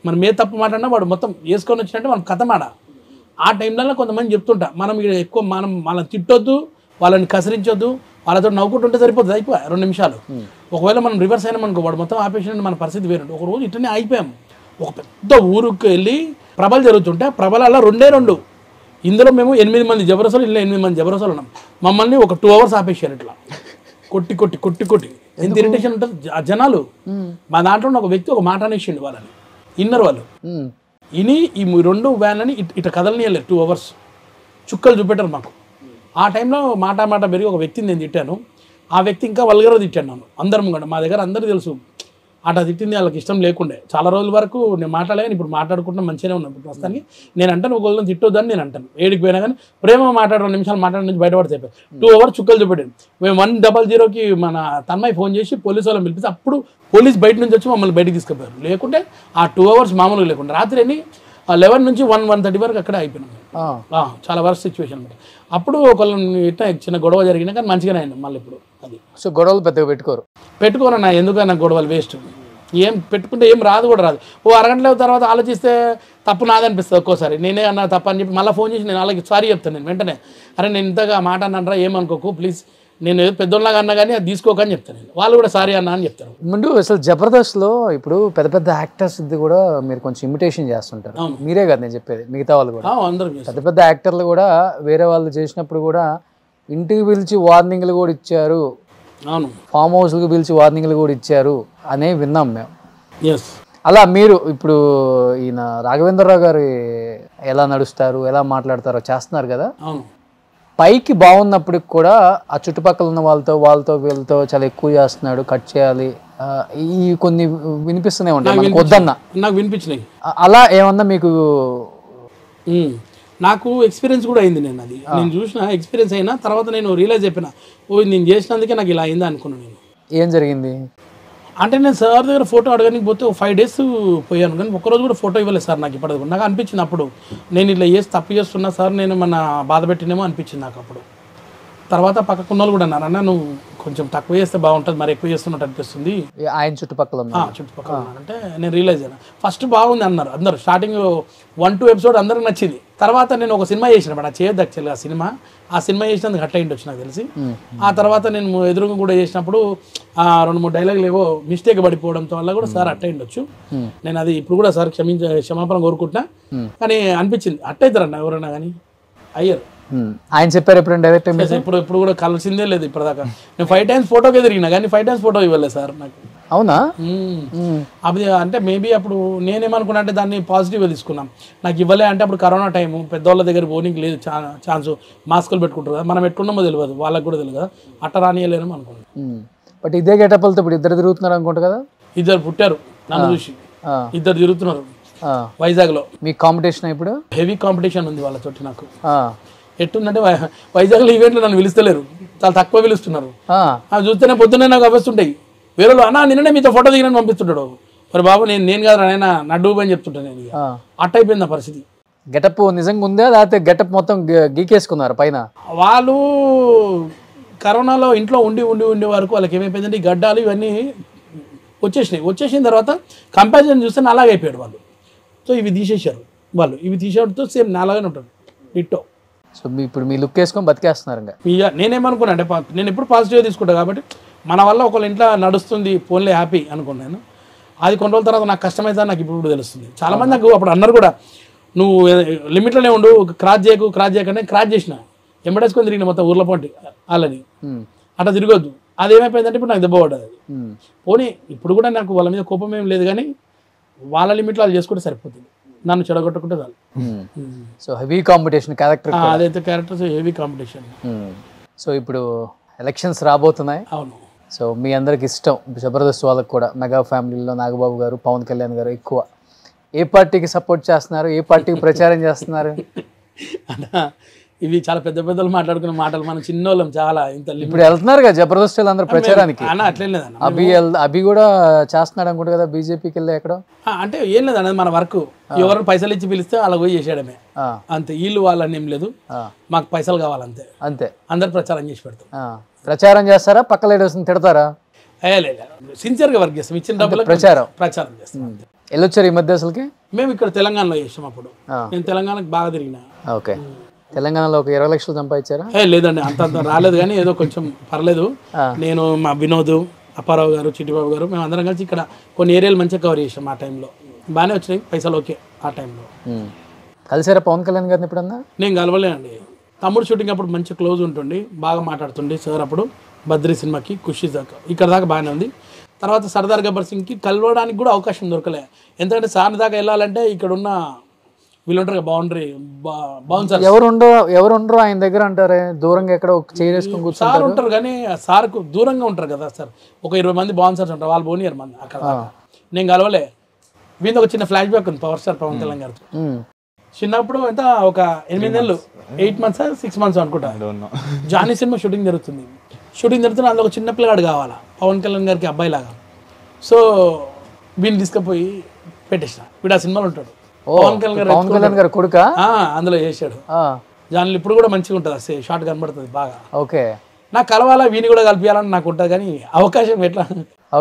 మనం ఏ తప్పు మాట అన్నా వాడు మొత్తం వేసుకొని వచ్చినట్టు మనం కథ మాట. ఆ టైంలో కొంతమంది చెప్తుంటా, మనం ఇక్కడ ఎక్కువ మనం వాళ్ళని తిట్టొద్దు, వాళ్ళని కసరించొద్దు, వాళ్ళతో నవ్వుకుంటుంటే సరిపోతుంది. అయిపోయా 2 నిమిషాలు. ఒకవేళ మనం రివర్స్ అయినా మనకు వాడు మొత్తం ఆపేసినట్టు మన పరిస్థితి వేరు. ఒక రోజు ఇట్లనే అయిపోయాము. ఒక పెద్ద ఊరికి వెళ్ళి ప్రభలు జరుగుతుంటే ప్రభలలో 2 ఇందులో మేము 8 మంది జబర్దస్తులు, ఇలా 8 మంది జబర్దస్తులు ఉన్నాం. మమ్మల్ని ఒక 2 hours ఆపేసారు ఇట్లా కొట్టి కొట్టి కొట్టి కొట్టి. ఎంత ఇరిటేషన్ ఉంటుంది ఆ జనాలు. మా దాంట్లో ఒక వ్యక్తి ఒక మాట అనేసిండు వాళ్ళని, ఇన్నర్ వాళ్ళు ఇని ఈ 2 వ్యాన్లని ఇట్లా కదలనియలేదు 2 hours. చుక్కలు చూపెట్టారు మాకు. ఆ టైంలో మాట పెరిగి ఒక వ్యక్తిని నేను తిట్టాను. ఆ వ్యక్తి ఇంకా వల్గరో తిట్టాను నన్ను అందరం కూడా. మా దగ్గర అందరూ తెలుసు అట్లా తిట్టింది వాళ్ళకి ఇష్టం లేకుండే. చాలా రోజుల వరకు నేను మాట్లాడలేను. ఇప్పుడు మాట్లాడుకుంటున్నా మంచిగానే ఉన్నాను. ఇప్పుడు ప్రస్తుతానికి నేను అంటాను ఒకళ్ళని తిట్టొద్దని నేను అంటాను. ఏడికి పోయినా కానీ ప్రేమ 2 నిమిషాలు మాట్లాడిన నుంచి బయటపడితే 2 hours చుక్కలు చూపెట్టాను. మేము 100కి మన తన్మయ్య ఫోన్ చేసి పోలీసు వాళ్ళని పిలిపిస్తే అప్పుడు పోలీస్ బయట నుంచి వచ్చి మమ్మల్ని బయటకు తీసుకుపోయారు. లేకుంటే ఆ 2 hours మామూలుగా లేకుండా రాత్రి 11 నుంచి 1:30 వరకు అక్కడే అయిపోయినాం. చాలా వర్స్ట్ సిచ్యువేషన్. అప్పుడు ఒకళ్ళని ఇట్లా చిన్న గొడవ జరిగినా కానీ మంచిగానే అయింది మళ్ళీ ఇప్పుడు. అది సో గొడవలు పెద్దగా పెట్టుకోరన్నా. ఎందుకన్నా గొడవలు వేస్ట్. ఏం పెట్టుకుంటే ఏం రాదు కూడా రాదు. ఓ అరగంటల తర్వాత ఆలోచిస్తే తప్పు నాదనిపిస్తుంది ఒక్కోసారి. నేనే అన్నా తప్పు అని చెప్పి మళ్ళీ ఫోన్ చేసి నేను అలాగే సారీ చెప్తాను. నేను వెంటనే అరే నేను ఇంతగా మాట అన్నానరా ఏమనుకోకు ప్లీజ్, నేను ఏదో పెద్దోళ్ళలాగా అన్నా కానీ అది తీసుకోకని చెప్తాను. నేను వాళ్ళు కూడా సారీ అన్నా అని చెప్తాను. ముందు అసలు జబర్దస్త్లో ఇప్పుడు పెద్ద యాక్టర్స్ కూడా మీరు కొంచెం ఇమిటేషన్ చేస్తుంటారు. మీరే కదా నేను చెప్పేది, మిగతా వాళ్ళు కూడా అందరూ పెద్ద యాక్టర్లు కూడా వేరే వాళ్ళు చేసినప్పుడు కూడా ఇంటికి పిలిచి వార్నింగ్లు కూడా ఇచ్చారు. అవును, ఫామ్ హౌస్కి పిలిచి వార్నింగ్లు కూడా ఇచ్చారు అనే విన్నాం మేము. ఎస్, అలా మీరు ఇప్పుడు ఈయన రాఘవేంద్రరావు గారు ఎలా నడుస్తారు, ఎలా మాట్లాడతారో చేస్తున్నారు కదా. అవును, పైకి బాగున్నప్పటికి కూడా ఆ చుట్టుపక్కల ఉన్న వాళ్ళతో వీళ్ళతో చాలా ఎక్కువ చేస్తున్నాడు, కట్ చేయాలి, ఈ కొన్ని వినిపిస్తూనే ఉంటాయి వద్దన్నా. నాకు వినిపించినాయి. అలా ఏమన్నా మీకు? నాకు ఎక్స్పీరియన్స్ కూడా అయింది. నేను చూసిన ఎక్స్పీరియన్స్ అయినా తర్వాత నేను రియలైజ్ అయిపోయినా, ఓ నేను చేసినందుకే నాకు ఇలా అయిందా అనుకున్నాను. నేను ఏం జరిగింది అంటే నేను సార్ దగ్గర ఫోటో అడగడానికి పోతే 5 days పోయాను, కానీ ఒక్కరోజు కూడా ఫోటో ఇవ్వలేదు సార్. నాకు ఇప్పటికి నాకు అనిపించింది అప్పుడు నేను ఇట్లా తప్పు చేస్తున్నా సార్, నేను మన బాధ పెట్టినేమో అనిపించింది నాకు అప్పుడు. తర్వాత పక్కకున్న వాళ్ళు కూడా అన్నారు, అన్న నువ్వు కొంచెం తక్కువ చేస్తే బాగుంటుంది, మరి ఎక్కువ చేస్తున్నట్టు అనిపిస్తుంది ఆయన చుట్టుపక్కల అంటే నేను రియలైజ్ అయినా. ఫస్ట్ బాగుంది అన్నారు అందరు, స్టార్టింగ్ 1-2 episodes అందరికి నచ్చింది. తర్వాత నేను ఒక సినిమా చేసిన బట్ చేయొద్దు యాక్చువల్గా ఆ సినిమా చేసినందుకు హట్ అయ్యింది వచ్చి నాకు తెలిసి. ఆ తర్వాత నేను ఎదురుగా కూడా చేసినప్పుడు 2-3 డైలాగులు ఏవో మిస్టేక్ పడిపోవడంతో వల్ల కూడా సార్ హట్ అయ్యిండొచ్చు. నేను అది ఇప్పుడు కూడా సార్ క్షమాపణ కోరుకుంటున్నా. కానీ అనిపించింది హట్ అవుతారన్న ఎవరైనా కానీ అయ్యారు. ఆయన చెప్పారు ఎప్పుడు డైరెక్ట్ ఇప్పుడు కూడా కలిసిందే లేదు ఇప్పటిదాకా. నేను 5 times ఫోటోకే తిరిగినా కానీ 5 times ఫోటో ఇవ్వలేదు సార్ నాకు. అవునా? అది అంటే మేబీ అప్పుడు నేనేమనుకున్నా అంటే దాన్ని పాజిటివ్గా తీసుకున్నాం. నాకు ఇవ్వలే అంటే అప్పుడు కరోనా టైము, పెద్దవాళ్ళ దగ్గర పోనీకి లేదు ఛాన్స్, మాస్కులు పెట్టుకుంటారు కదా, మనం పెట్టుకున్నామో తెలియదు, వాళ్ళకి కూడా తెలియదు కదా, అట్ట రానియలేను అనుకున్నాను. బట్ ఇదే గెటప్లతో ఇప్పుడు ఇద్దరు తిరుగుతున్నారు అనుకుంటా కదా? ఇద్దరు పుట్టారు నన్ను చూసి, ఇద్దరు తిరుగుతున్నారు వైజాగ్లో. మీ కాంపిటీషన్ ఇప్పుడు హెవీ కాంపిటీషన్ ఉంది వాళ్ళతోటి నాకు. ఎట్టుందంటే వైజాగ్లో ఈవెంట్లు నన్ను పిలుస్తలేరు, చాలా తక్కువ పిలుస్తున్నారు. చూస్తేనే పొద్దున్నే నాకు అవస్తుంటాయి, వేరే అన్న నిన్ననే మీతో ఫోటో దిగినని పంపిస్తుంటాడు. మరి బాబు నేను కాదు నాయన నా డూబ్ అని చెప్తుంటాను నేను. అట్ట అయిపోయింది ఆ పరిస్థితి. గెటప్ నిజంగా ఉందా లేకపోతే గెటప్ మొత్తం గీకేసుకున్నారు పైన? వాళ్ళు కరోనాలో ఇంట్లో ఉండి వరకు వాళ్ళకి ఏమైపోయిందంటే ఈ గడ్డాలు ఇవన్నీ వచ్చేసిన తర్వాత కంపారిజన్ చూస్తే నాలాగే అయిపోయాడు వాళ్ళు. సో ఇవి తీసేశారు వాళ్ళు, ఇవి తీసేయడంతో సేమ్ నాలాగానే ఉంటాడు డిట్టో. సో ఇప్పుడు మీ లుక్ వేసుకొని బతికేస్తున్నారు ఇంకా. నేనేమనుకున్నా అంటే నేను ఎప్పుడు పాజిటివ్గా తీసుకుంటా కాబట్టి మన వల్ల ఒకళ్ళ ఇంట్లో నడుస్తుంది పోన్లే హ్యాపీ అనుకున్నాను. అది కొన్ని రోజుల తర్వాత నాకు కష్టమైతే నాకు ఇప్పుడు తెలుస్తుంది. చాలామంది నాకు అప్పుడు అన్నారు కూడా, నువ్వు లిమిట్లోనే ఉండు, క్రాస్ చేయకనే క్రాస్ చేసిన ఎంబడేసుకొని తిరిగిన మొత్తం ఊర్ల పంటి వాళ్ళని అట్లా తిరగొద్దు. అది ఏమైపోయిందంటే ఇప్పుడు నాకు దెబ్బ పడ్డది. పోనీ ఇప్పుడు కూడా నాకు వాళ్ళ మీద కోపం ఏం లేదు కానీ వాళ్ళ లిమిట్లో వాళ్ళు చేసుకుంటే సరిపోతుంది, నన్ను చెడగొట్టుకుంటే చాలు. సో హెవీ కాంపిటీషన్ క్యారెక్టర్, అదైతే క్యారెక్టర్స్ హెవీ కాంపిటీషన్. సో ఇప్పుడు ఎలక్షన్స్ రాబోతున్నాయి. అవును. సో మీ అందరికి ఇష్టం జబర్దస్త్ వాళ్ళకి కూడా మెగా ఫ్యామిలీలో నాగబాబు గారు, పవన్ కళ్యాణ్ గారు ఎక్కువ ఏ పార్టీకి సపోర్ట్ చేస్తున్నారు, ఏ పార్టీకి ప్రచారం చేస్తున్నారు? ఇవి చాలా పెద్దలు మాట్లాడుకున్న మాటలు, మనం చిన్నోళ్ళం చాలా. ఇంత ఇప్పుడు వెళ్తున్నారు కదా జబర్దస్త్ అందరూ ప్రచారానికి. అట్లేం లేదన్న, అభి కూడా చేస్తున్నాడు అనుకుంటా కదా బీజేపీకి వెళ్ళి ఎక్కడో. అంటే ఏం లేదన్నది మన వర్క్, ఎవరు పైసలు ఇచ్చి పిలిస్తే అలా పోయి చేసేయడమే అంతే. వీళ్ళు వాళ్ళని ఏం లేదు, మాకు పైసలు కావాలంతే అంతే. అందరు ప్రచారం చేసి పెడతాం. ప్రచారం చేస్తారా? పక్క లేడీస్ తిడతారా? సిన్సియర్గా వర్క్ చేస్తాం, ఇచ్చిన డబ్బులు ప్రచారం చేస్తాం. వెళ్ళొచ్చారు ఈ మధ్య అసలుకి? మేము ఇక్కడ తెలంగాణలో చేసాం, అప్పుడు నేను తెలంగాణకు బాగా తిరిగినా. ఓకే. తెలంగాణలో ఒక 20 లక్షలు సంపాదించారా? లేదండి, అంత రాలేదు కానీ ఏదో కొంచెం పర్లేదు. నేను, మా వినోద్, అప్పారావు గారు, చిట్టిబాబు గారు, మేము అందరం కలిసి ఇక్కడ కొన్ని ఏరియాలు మంచిగా కవర్ చేసాం. ఆ టైంలో బాగానే వచ్చినాయి పైసలు. ఓకే. ఆ టైంలో కలిసారా పవన్ కళ్యాణ్ గారిని ఎప్పుడన్నా? నేను కలవలేనండి. తమ్ముడు షూటింగ్ అప్పుడు మంచి క్లోజ్ ఉంటుండి, బాగా మాట్లాడుతుండే సార్. అప్పుడు బద్రీ సినిమాకి, ఖుషి దాకా ఇక్కడ దాకా బాగానే ఉంది. తర్వాత సర్దార్ గబ్బర్ సింగ్కి కలవడానికి కూడా అవకాశం దొరకలే. ఎందుకంటే సార్ దాకా వెళ్ళాలంటే ఇక్కడ ఉన్న వీళ్ళు ఉంటారు బౌండరీ బౌన్సర్ ఎవరుండరు ఆయన దగ్గర అంటారే, దూరంగా ఎక్కడ చేసుకుని కూర్చొని సార్ ఉంటారు కానీ సార్కు దూరంగా ఉంటారు కదా సార్. ఒక 20 మంది బౌన్సర్స్ ఉంటారు, వాళ్ళు పోనీయరు మంది అక్కడ. నేను కలవలే. వీళ్ళు ఒక చిన్న ఫ్లాష్ బ్యాక్ ఉంది పవర్ స్టార్ పవన్ కళ్యాణ్ గారితో. చిన్నప్పుడు ఎంత ఒక 8 నెలలు 8 months 6 months అనుకుంటా, జానీ సినిమా షూటింగ్ జరుగుతుంది. అందులో ఒక చిన్న పిల్లగాడు కావాలా పవన్ కళ్యాణ్ గారికి అబ్బాయి లాగా. సో వీళ్ళు తీసుకుపోయి పెట్టేసిన. వీడు ఆ సినిమాలో ఉంటాడు, పవన్ కళ్యాణ్ గారు కొడుక, అందులో చేశాడు. జాన్లు ఇప్పుడు కూడా మంచిగా ఉంటుంది, షార్ట్ కనబడుతుంది బాగా. ఓకే. నాకు కలవాలా, వీని కూడా కలిపియాలని నాకు ఉంటుంది కానీ అవకాశం ఎట్లా?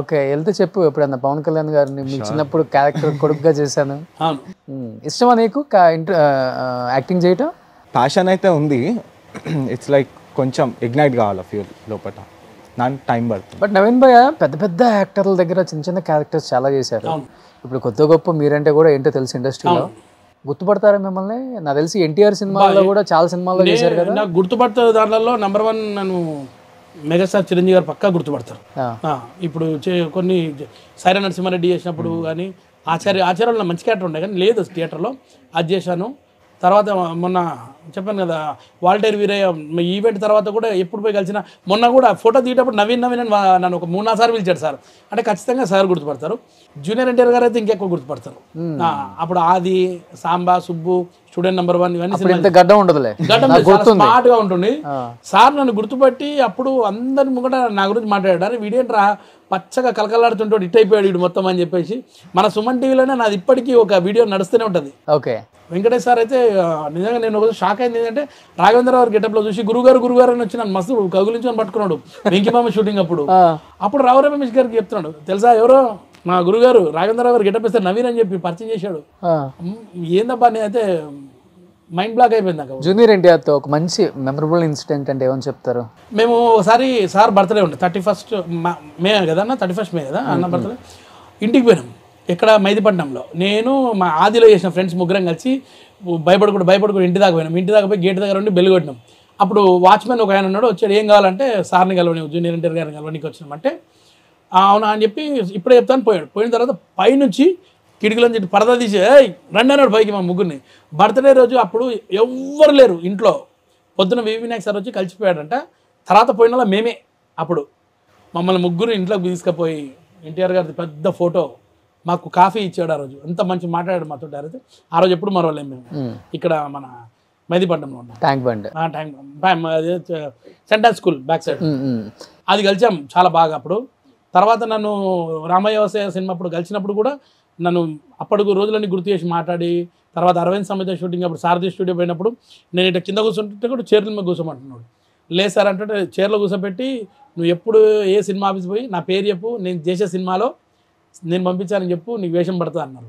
ఓకే, వెళ్తే చెప్పు ఎప్పుడన్నా పవన్ కళ్యాణ్ గారిని మీ చిన్నప్పుడు క్యారెక్టర్ కొడుకుగా చేశాను. అవును. ఇష్టమా నీకు యాక్టింగ్ చేయటం? ప్యాషన్ అయితే ఉంది. ఇట్స్ లైక్ కొంచెం ఇగ్నైట్ కావాలి ఫ్యూల్ లోపల, నాకు టైం పడుతుంది. బట్ నవీన్ భయ్య పెద్ద యాక్టర్ల దగ్గర చిన్న క్యారెక్టర్స్ చాలా చేశారు. ఇప్పుడు కొత్త గొప్ప మీరంటే కూడా ఏంటో తెలుసు ఇండస్ట్రీలో, గుర్తుపడతారా మిమ్మల్ని? నాకు తెలిసి ఎన్టీఆర్ సినిమాల్లో కూడా చాలా సినిమాల్లో చేశారు కదా. నాకు గుర్తుపడతారు దాంట్లో నెంబర్ 1 నన్ను మెగాస్టార్ చిరంజీవి గారు పక్కా గుర్తుపడతారు. ఇప్పుడు కొన్ని సైరా నరసింహారెడ్డి చేసినప్పుడు కానీ ఆచార్యంలో మంచి క్యారెక్టర్ ఉండే కానీ లేదు థియేటర్లో, అది చేశాను. తర్వాత మొన్న చెప్పాను కదా వాల్టేర్ వీరయ్య ఈవెంట్ తర్వాత కూడా ఎప్పుడు పోయి కలిసిన, మొన్న కూడా ఫోటో తీసేటప్పుడు నవీన్ అని నన్ను ఒక 3-4 సార్లు పిలిచాడు సార్. అంటే ఖచ్చితంగా సార్ గుర్తుపడతారు. జూనియర్ ఎన్టీఆర్ గారు అయితే ఇంకెక్కువ గుర్తుపడతారు. అప్పుడు ఆది, సాంబా, సుబ్బు, స్టూడెంట్ నెంబర్ 1 ఇవన్నీ గడ్డ ఉండదులే, స్మార్ట్ గా ఉంటుంది. సార్ నన్ను గుర్తుపట్టి అప్పుడు అందరి ముంగట నా గురించి మాట్లాడారు. అరే వీడేంట్రా పచ్చగా కలకలాడుతుంటాడు, ఇట్ అయిపోయాడు వీడు మొత్తం అని చెప్పేసి. మన సుమన్ టీవీలోనే నాది ఇప్పటికీ ఒక వీడియో నడుస్తూనే ఉంటుంది. ఓకే. వెంకటేష్ సార్ అయితే నిజంగా నేను ఒక షాక్ అయింది ఏంటంటే రాఘవేంద్రరావు గెటప్లో చూసి గురుగారు అని వచ్చి నన్ను మస్తు కగులించుకొని పట్టుకున్నాడు వెంకిమామ షూటింగ్ అప్పుడు రావు రమేష్ గారికి చెప్తున్నాడు, తెలుసా ఎవరో మా గురుగారు రాఘవేంద్రరావు గారు గెటప్ ఇస్తారు నవీన్ అని చెప్పి పరిచయం చేశాడు. ఏందబ్బా నేనైతే మైండ్ బ్లాక్ అయిపోయింది నాకు. జూనియర్ ఎన్టీఆర్తో ఒక మంచి మెమరబుల్ ఇన్సిడెంట్ అంటే ఏమని చెప్తారు? మేము ఒకసారి సార్ బర్త్డే ఉండే 31st మే కదా అన్న, 31st మే కదా అన్న బర్త్డే. ఇంటికి పోయినాం. ఇక్కడ మైదీపట్నంలో నేను మా ఆదిలో చేసిన ఫ్రెండ్స్ ముగ్గురం కలిసి భయపడకుండా ఇంటి దాకా పోయినాం. ఇంటి దాకా పోయి గేట్ దగ్గర ఉండి బెల్ కొట్టినాం. అప్పుడు వాచ్మెన్ ఒక ఆయన ఉన్నాడు, వచ్చాడు, ఏం కావాలంటే సార్ని కలవని జూనియర్ ఇంటర్ గారిని కలవనికి వచ్చినామంటే అవునా అని చెప్పి ఇప్పుడే చెప్తాను పోయాడు. పోయిన తర్వాత పైనుంచి కిటికీలోంచి పరదా తీసి రండి అన్నాడు పైకి మా ముగ్గురిని. బర్త్డే రోజు అప్పుడు ఎవ్వరు లేరు ఇంట్లో. పొద్దున వినాయక్ సార్ వచ్చి కలిసిపోయాడంట. తర్వాత పోయిన మేమే అప్పుడు మమ్మల్ని ముగ్గురు ఇంట్లోకి తీసుకుపోయి ఎన్టీఆర్ గారిది పెద్ద ఫోటో మాకు కాఫీ ఇచ్చాడు. ఆ రోజు అంత మంచి మాట్లాడాడు మాతో. డైరెక్ట్ ఆ రోజు ఎప్పుడు మరవలేము మేము. ఇక్కడ మన మైదీపట్నంలో ఉన్నాం, tank bund centre school back side అది కలిసాం చాలా బాగా. అప్పుడు తర్వాత నన్ను రామయ్య వ్యవసాయ సినిమా అప్పుడు కలిసినప్పుడు కూడా నన్ను అప్పటికి రోజులన్నీ గుర్తు చేసి మాట్లాడి, తర్వాత అరవింద్ సమేత షూటింగ్ అప్పుడు సారథి స్టూడియో పోయినప్పుడు నేను ఇట్లా కింద కూర్చుంటే కూడా చైర్ల మీద కూర్చోమంటున్నాడు. లేదు సార్ అంటే చైర్లో కూర్చోబెట్టి నువ్వు ఎప్పుడు ఏ సినిమా ఆఫీస్ పోయి నా పేరు చెప్పు, నేను చేసే సినిమాలో నేను పంపించానని చెప్పు, నీకు వేషం పడుతుంది అన్నారు.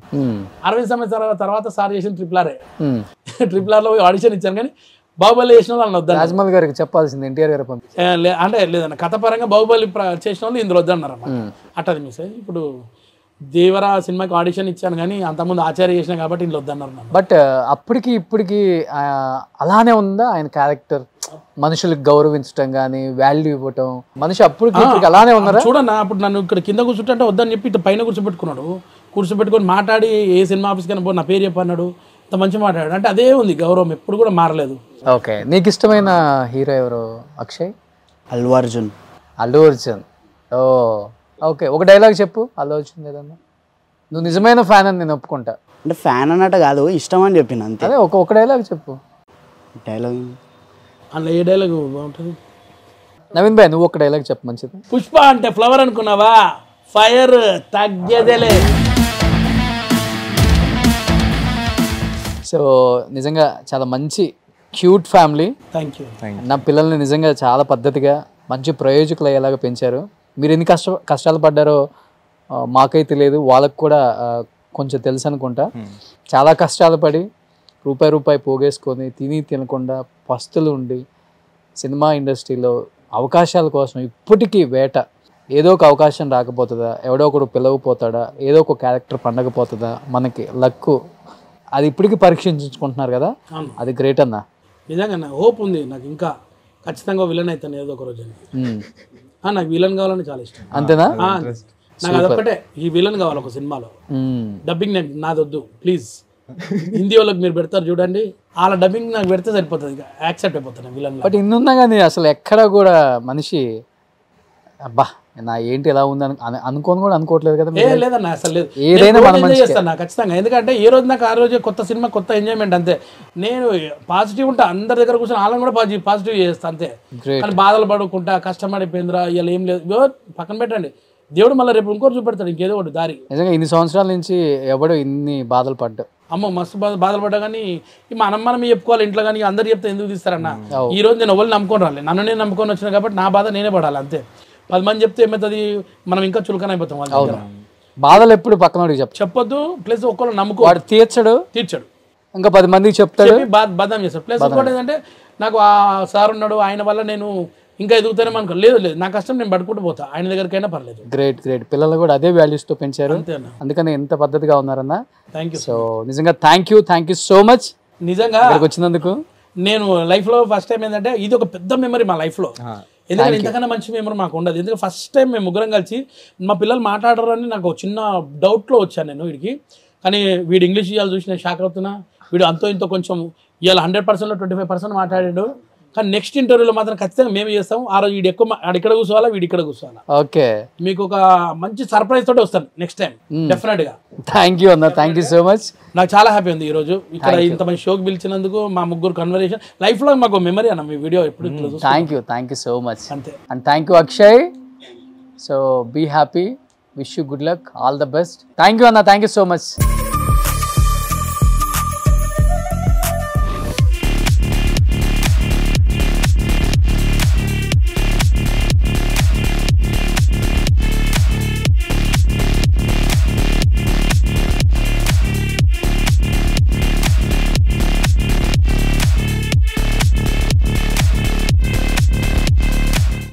అరవింద్ సమేత తర్వాత సార్ చేసిన ట్రిపుల్ ఆర్లో ఆడిషన్ ఇచ్చాను. కానీ బాహుబలి చేసిన వాళ్ళు వద్దాను. రాజమౌళి గారికి చెప్పాల్సింది ఎన్టీఆర్ గారు అంటే లేదన్న కథ పరంగా బాహుబలి చేసిన వాళ్ళు ఇందులో వద్దన్నారు అన్నమాట. అట్టది మిస్ అయ్యి ఇప్పుడు దేవరా సినిమాకి ఆడిషన్ ఇచ్చాను కానీ అంతకుముందు ఆచార్య చేసిన కాబట్టి ఇందులో వద్దన్నారు. బట్ అప్పటికి ఇప్పటికి అలానే ఉందా ఆయన క్యారెక్టర్? మనుషులకు గౌరవించడం కానీ వాల్యూ ఇవ్వటం, మనిషి అప్పటికి ఇప్పటికి అలానే ఉన్నారా? చూడన్నా అప్పుడు నన్ను ఇక్కడ కింద కూర్చుంటే వద్దని చెప్పి ఇటు పైన కూర్చోబెట్టుకున్నాడు. కూర్చోబెట్టుకొని మాట్లాడి ఏ సినిమా ఆఫీస్కి అయినా నా పేరు చెప్పన్నాడు. అంత మంచి మాట్లాడాడు. అంటే అదే ఉంది గౌరవం, ఎప్పుడు కూడా మారలేదు. ఓకే, నీకు ఇష్టమైన హీరో ఎవరు? అక్షయ్? అల్లు అర్జున్. అల్లు అర్జున్. ఓ ఓకే, ఒక డైలాగ్ చెప్పు అల్లు అర్జున్ ఏదన్నా. నువ్వు నిజమైన ఫ్యాన్ అని నేను ఒప్పుకుంటా. అంటే ఫ్యాన్ అన్నట్టు కాదు, ఇష్టం అని చెప్పిన అంతే. అదే ఒక డైలాగ్ చెప్పు. డైలాగ్ అందులో ఏ డైలాగ్ బాగుంటుంది? నవీన్ భాయ్ నువ్వు ఒక డైలాగ్ చెప్పు మంచిది. పుష్ప అంటే ఫ్లవర్ అనుకున్నావా, ఫైర్ తగ్గేదేలే. సో నిజంగా చాలా మంచి క్యూట్ ఫ్యామిలీ. Thank you. నా పిల్లల్ని నిజంగా చాలా పద్ధతిగా మంచి ప్రయోజకులు అయ్యేలాగా పెంచారు. మీరు ఎన్ని కష్టాలు పడ్డారో మాకైతే తెలియదు, వాళ్ళకు కూడా కొంచెం తెలుసు అనుకుంటా. చాలా కష్టాలు పడి రూపాయి పోగేసుకొని తినకుండా పస్తులు ఉండి సినిమా ఇండస్ట్రీలో అవకాశాల కోసం ఇప్పటికీ వేట. ఏదో ఒక అవకాశం రాకపోతుందా, ఎవడో ఒకడు పిలవపోతాడా, ఏదో ఒక క్యారెక్టర్ పండకపోతుందా, మనకి లక్కు అది ఇప్పటికీ పరీక్షించుకుంటున్నారు కదా, అది గ్రేట్ అన్న. నిజంగా హోప్ ఉంది నాకు, ఇంకా ఖచ్చితంగా విలన్ అవుతాను ఏదో ఒక రోజు. నాకు విలన్ కావాలని చాలా ఇష్టం. అంతేనా? నాకు అదొక్కటే, ఈ విలన్ కావాలి ఒక సినిమాలో. Dubbing నాదొద్దు please. హిందీ వాళ్ళకి మీరు పెడతారు చూడండి, వాళ్ళ డబ్బింగ్ నాకు పెడితే సరిపోతుంది, యాక్సెప్ట్ అయిపోతాను విలన్. బట్ ఇన్నున్నా కానీ అసలు ఎక్కడ కూడా మనిషి అబ్బా నా ఏంటి ఎలా ఉంది అనుకోని కూడా అనుకోవట్లేదు కదా. లేదన్నా అసలు లేదు, ఏదైనా చేస్తాను ఖచ్చితంగా. ఎందుకంటే ఏ రోజు నాకు ఆ రోజు కొత్త సినిమా కొత్త ఎంజాయ్మెంట్ అంతే. నేను పాజిటివ్ ఉంటా, అందరి దగ్గర కూర్చొని వాళ్ళని కూడా పాజిటివ్ చేస్తాను అంతే. కానీ బాధలు పడుకుంటా కష్టపడిపోయిందిరా ఇలా ఏం లేదు పక్కన పెట్టండి, దేవుడు మళ్ళీ రేపు ఇంకోటి చూపెడతాడు, ఇంకేదో ఒకటి దారి. నిజంగా ఇన్ని సంవత్సరాల నుంచి ఎవడు ఇన్ని బాధలు పడ్డా, అమ్మ మస్తు బాధలు పడ్డా. కానీ మనం చెప్పుకోవాలి ఇంట్లో, కానీ అందరు చెప్తే ఎందుకు తీస్తారన్న. ఈ రోజు నేను ఎవరు నమ్ముకొని రాలి, నన్ను నేను నమ్ముకొని వచ్చినా కాబట్టి నా బాధ నేనే పడాలి అంతే. 10 మంది చెప్తే ఏమవుతుంది, మనం ఇంకా చులకన అయిపోతాం. వాళ్ళ బాధలు ఎప్పుడు పక్కన చెప్పొద్దు. ప్లస్ ఒక్కరు నమ్ముకో, వాడు తీర్చడు ఇంకా 10 మందికి చెప్తాడు, బదనాం చేస్తాడు. ప్లస్ ఇంకోటి ఏంటంటే నాకు ఆ సార్ ఉన్నాడు, ఆయన వల్ల నేను ఇంకా ఎదుగుతానే అనుకో. లేదు నా కష్టం నేను పడుకుంటూ పోతా, ఆయన దగ్గరికైనా పర్లేదు. గ్రేట్ పిల్లలు కూడా అదే వాల్యూస్ తో పెంచారు, అందుకని ఎంత పద్ధతిగా ఉన్నారన్న. Thank you. సో నిజంగా థ్యాంక్ యూ సో మచ్ నిజంగా వచ్చినందుకు. నేను లైఫ్ లో ఫస్ట్ టైం ఏంటంటే ఇది ఒక పెద్ద మెమరీ మా లైఫ్ లో. ఎందుకంటే ఇంతకన్నా మంచి మెమరీ మాకు ఉండదు. ఎందుకంటే ఫస్ట్ టైం మేము ముగ్గురం కలిసి మా పిల్లలు మాట్లాడరు అని నాకు చిన్న డౌట్లో వచ్చాను నేను వీడికి. కానీ వీడు ఇంగ్లీష్ ఇవాళ చూసి నేను షాక్ అవుతున్నా. వీడు అంతో ఇంతో కొంచెం ఇవాళ 100%లో 25% మాట్లాడాడు. కానీ నెక్స్ట్ ఇంటర్వ్యూలో మాత్రం ఖచ్చితంగా మేము చేస్తాం. ఆ రోజు వీడు ఎక్కువ ఇక్కడ కూర్చోవాలా, వీడు ఇక్కడ కూర్చోవాలా. ఓకే, మీకు ఒక మంచి సర్ప్రైజ్ తోటి వస్తాను నెక్స్ట్ టైం డెఫినెట్ గా. థ్యాంక్ యూ అన్న, థ్యాంక్ యూ సో మచ్. నాకు చాలా హ్యాపీ ఉంది ఈ రోజు ఇక్కడ ఇంత మంచి షోకి పిలిచినందుకు. మా ముగ్గురు కన్వర్సేషన్ లైఫ్ లో మాకు మెమరీ అన్న, మీ వీడియో ఎప్పుడు. Thank you so much. అంతే. And thank you Akshay. So be happy, wish you good luck, all the best. Thank you అన్న, థ్యాంక్ యూ సో మచ్.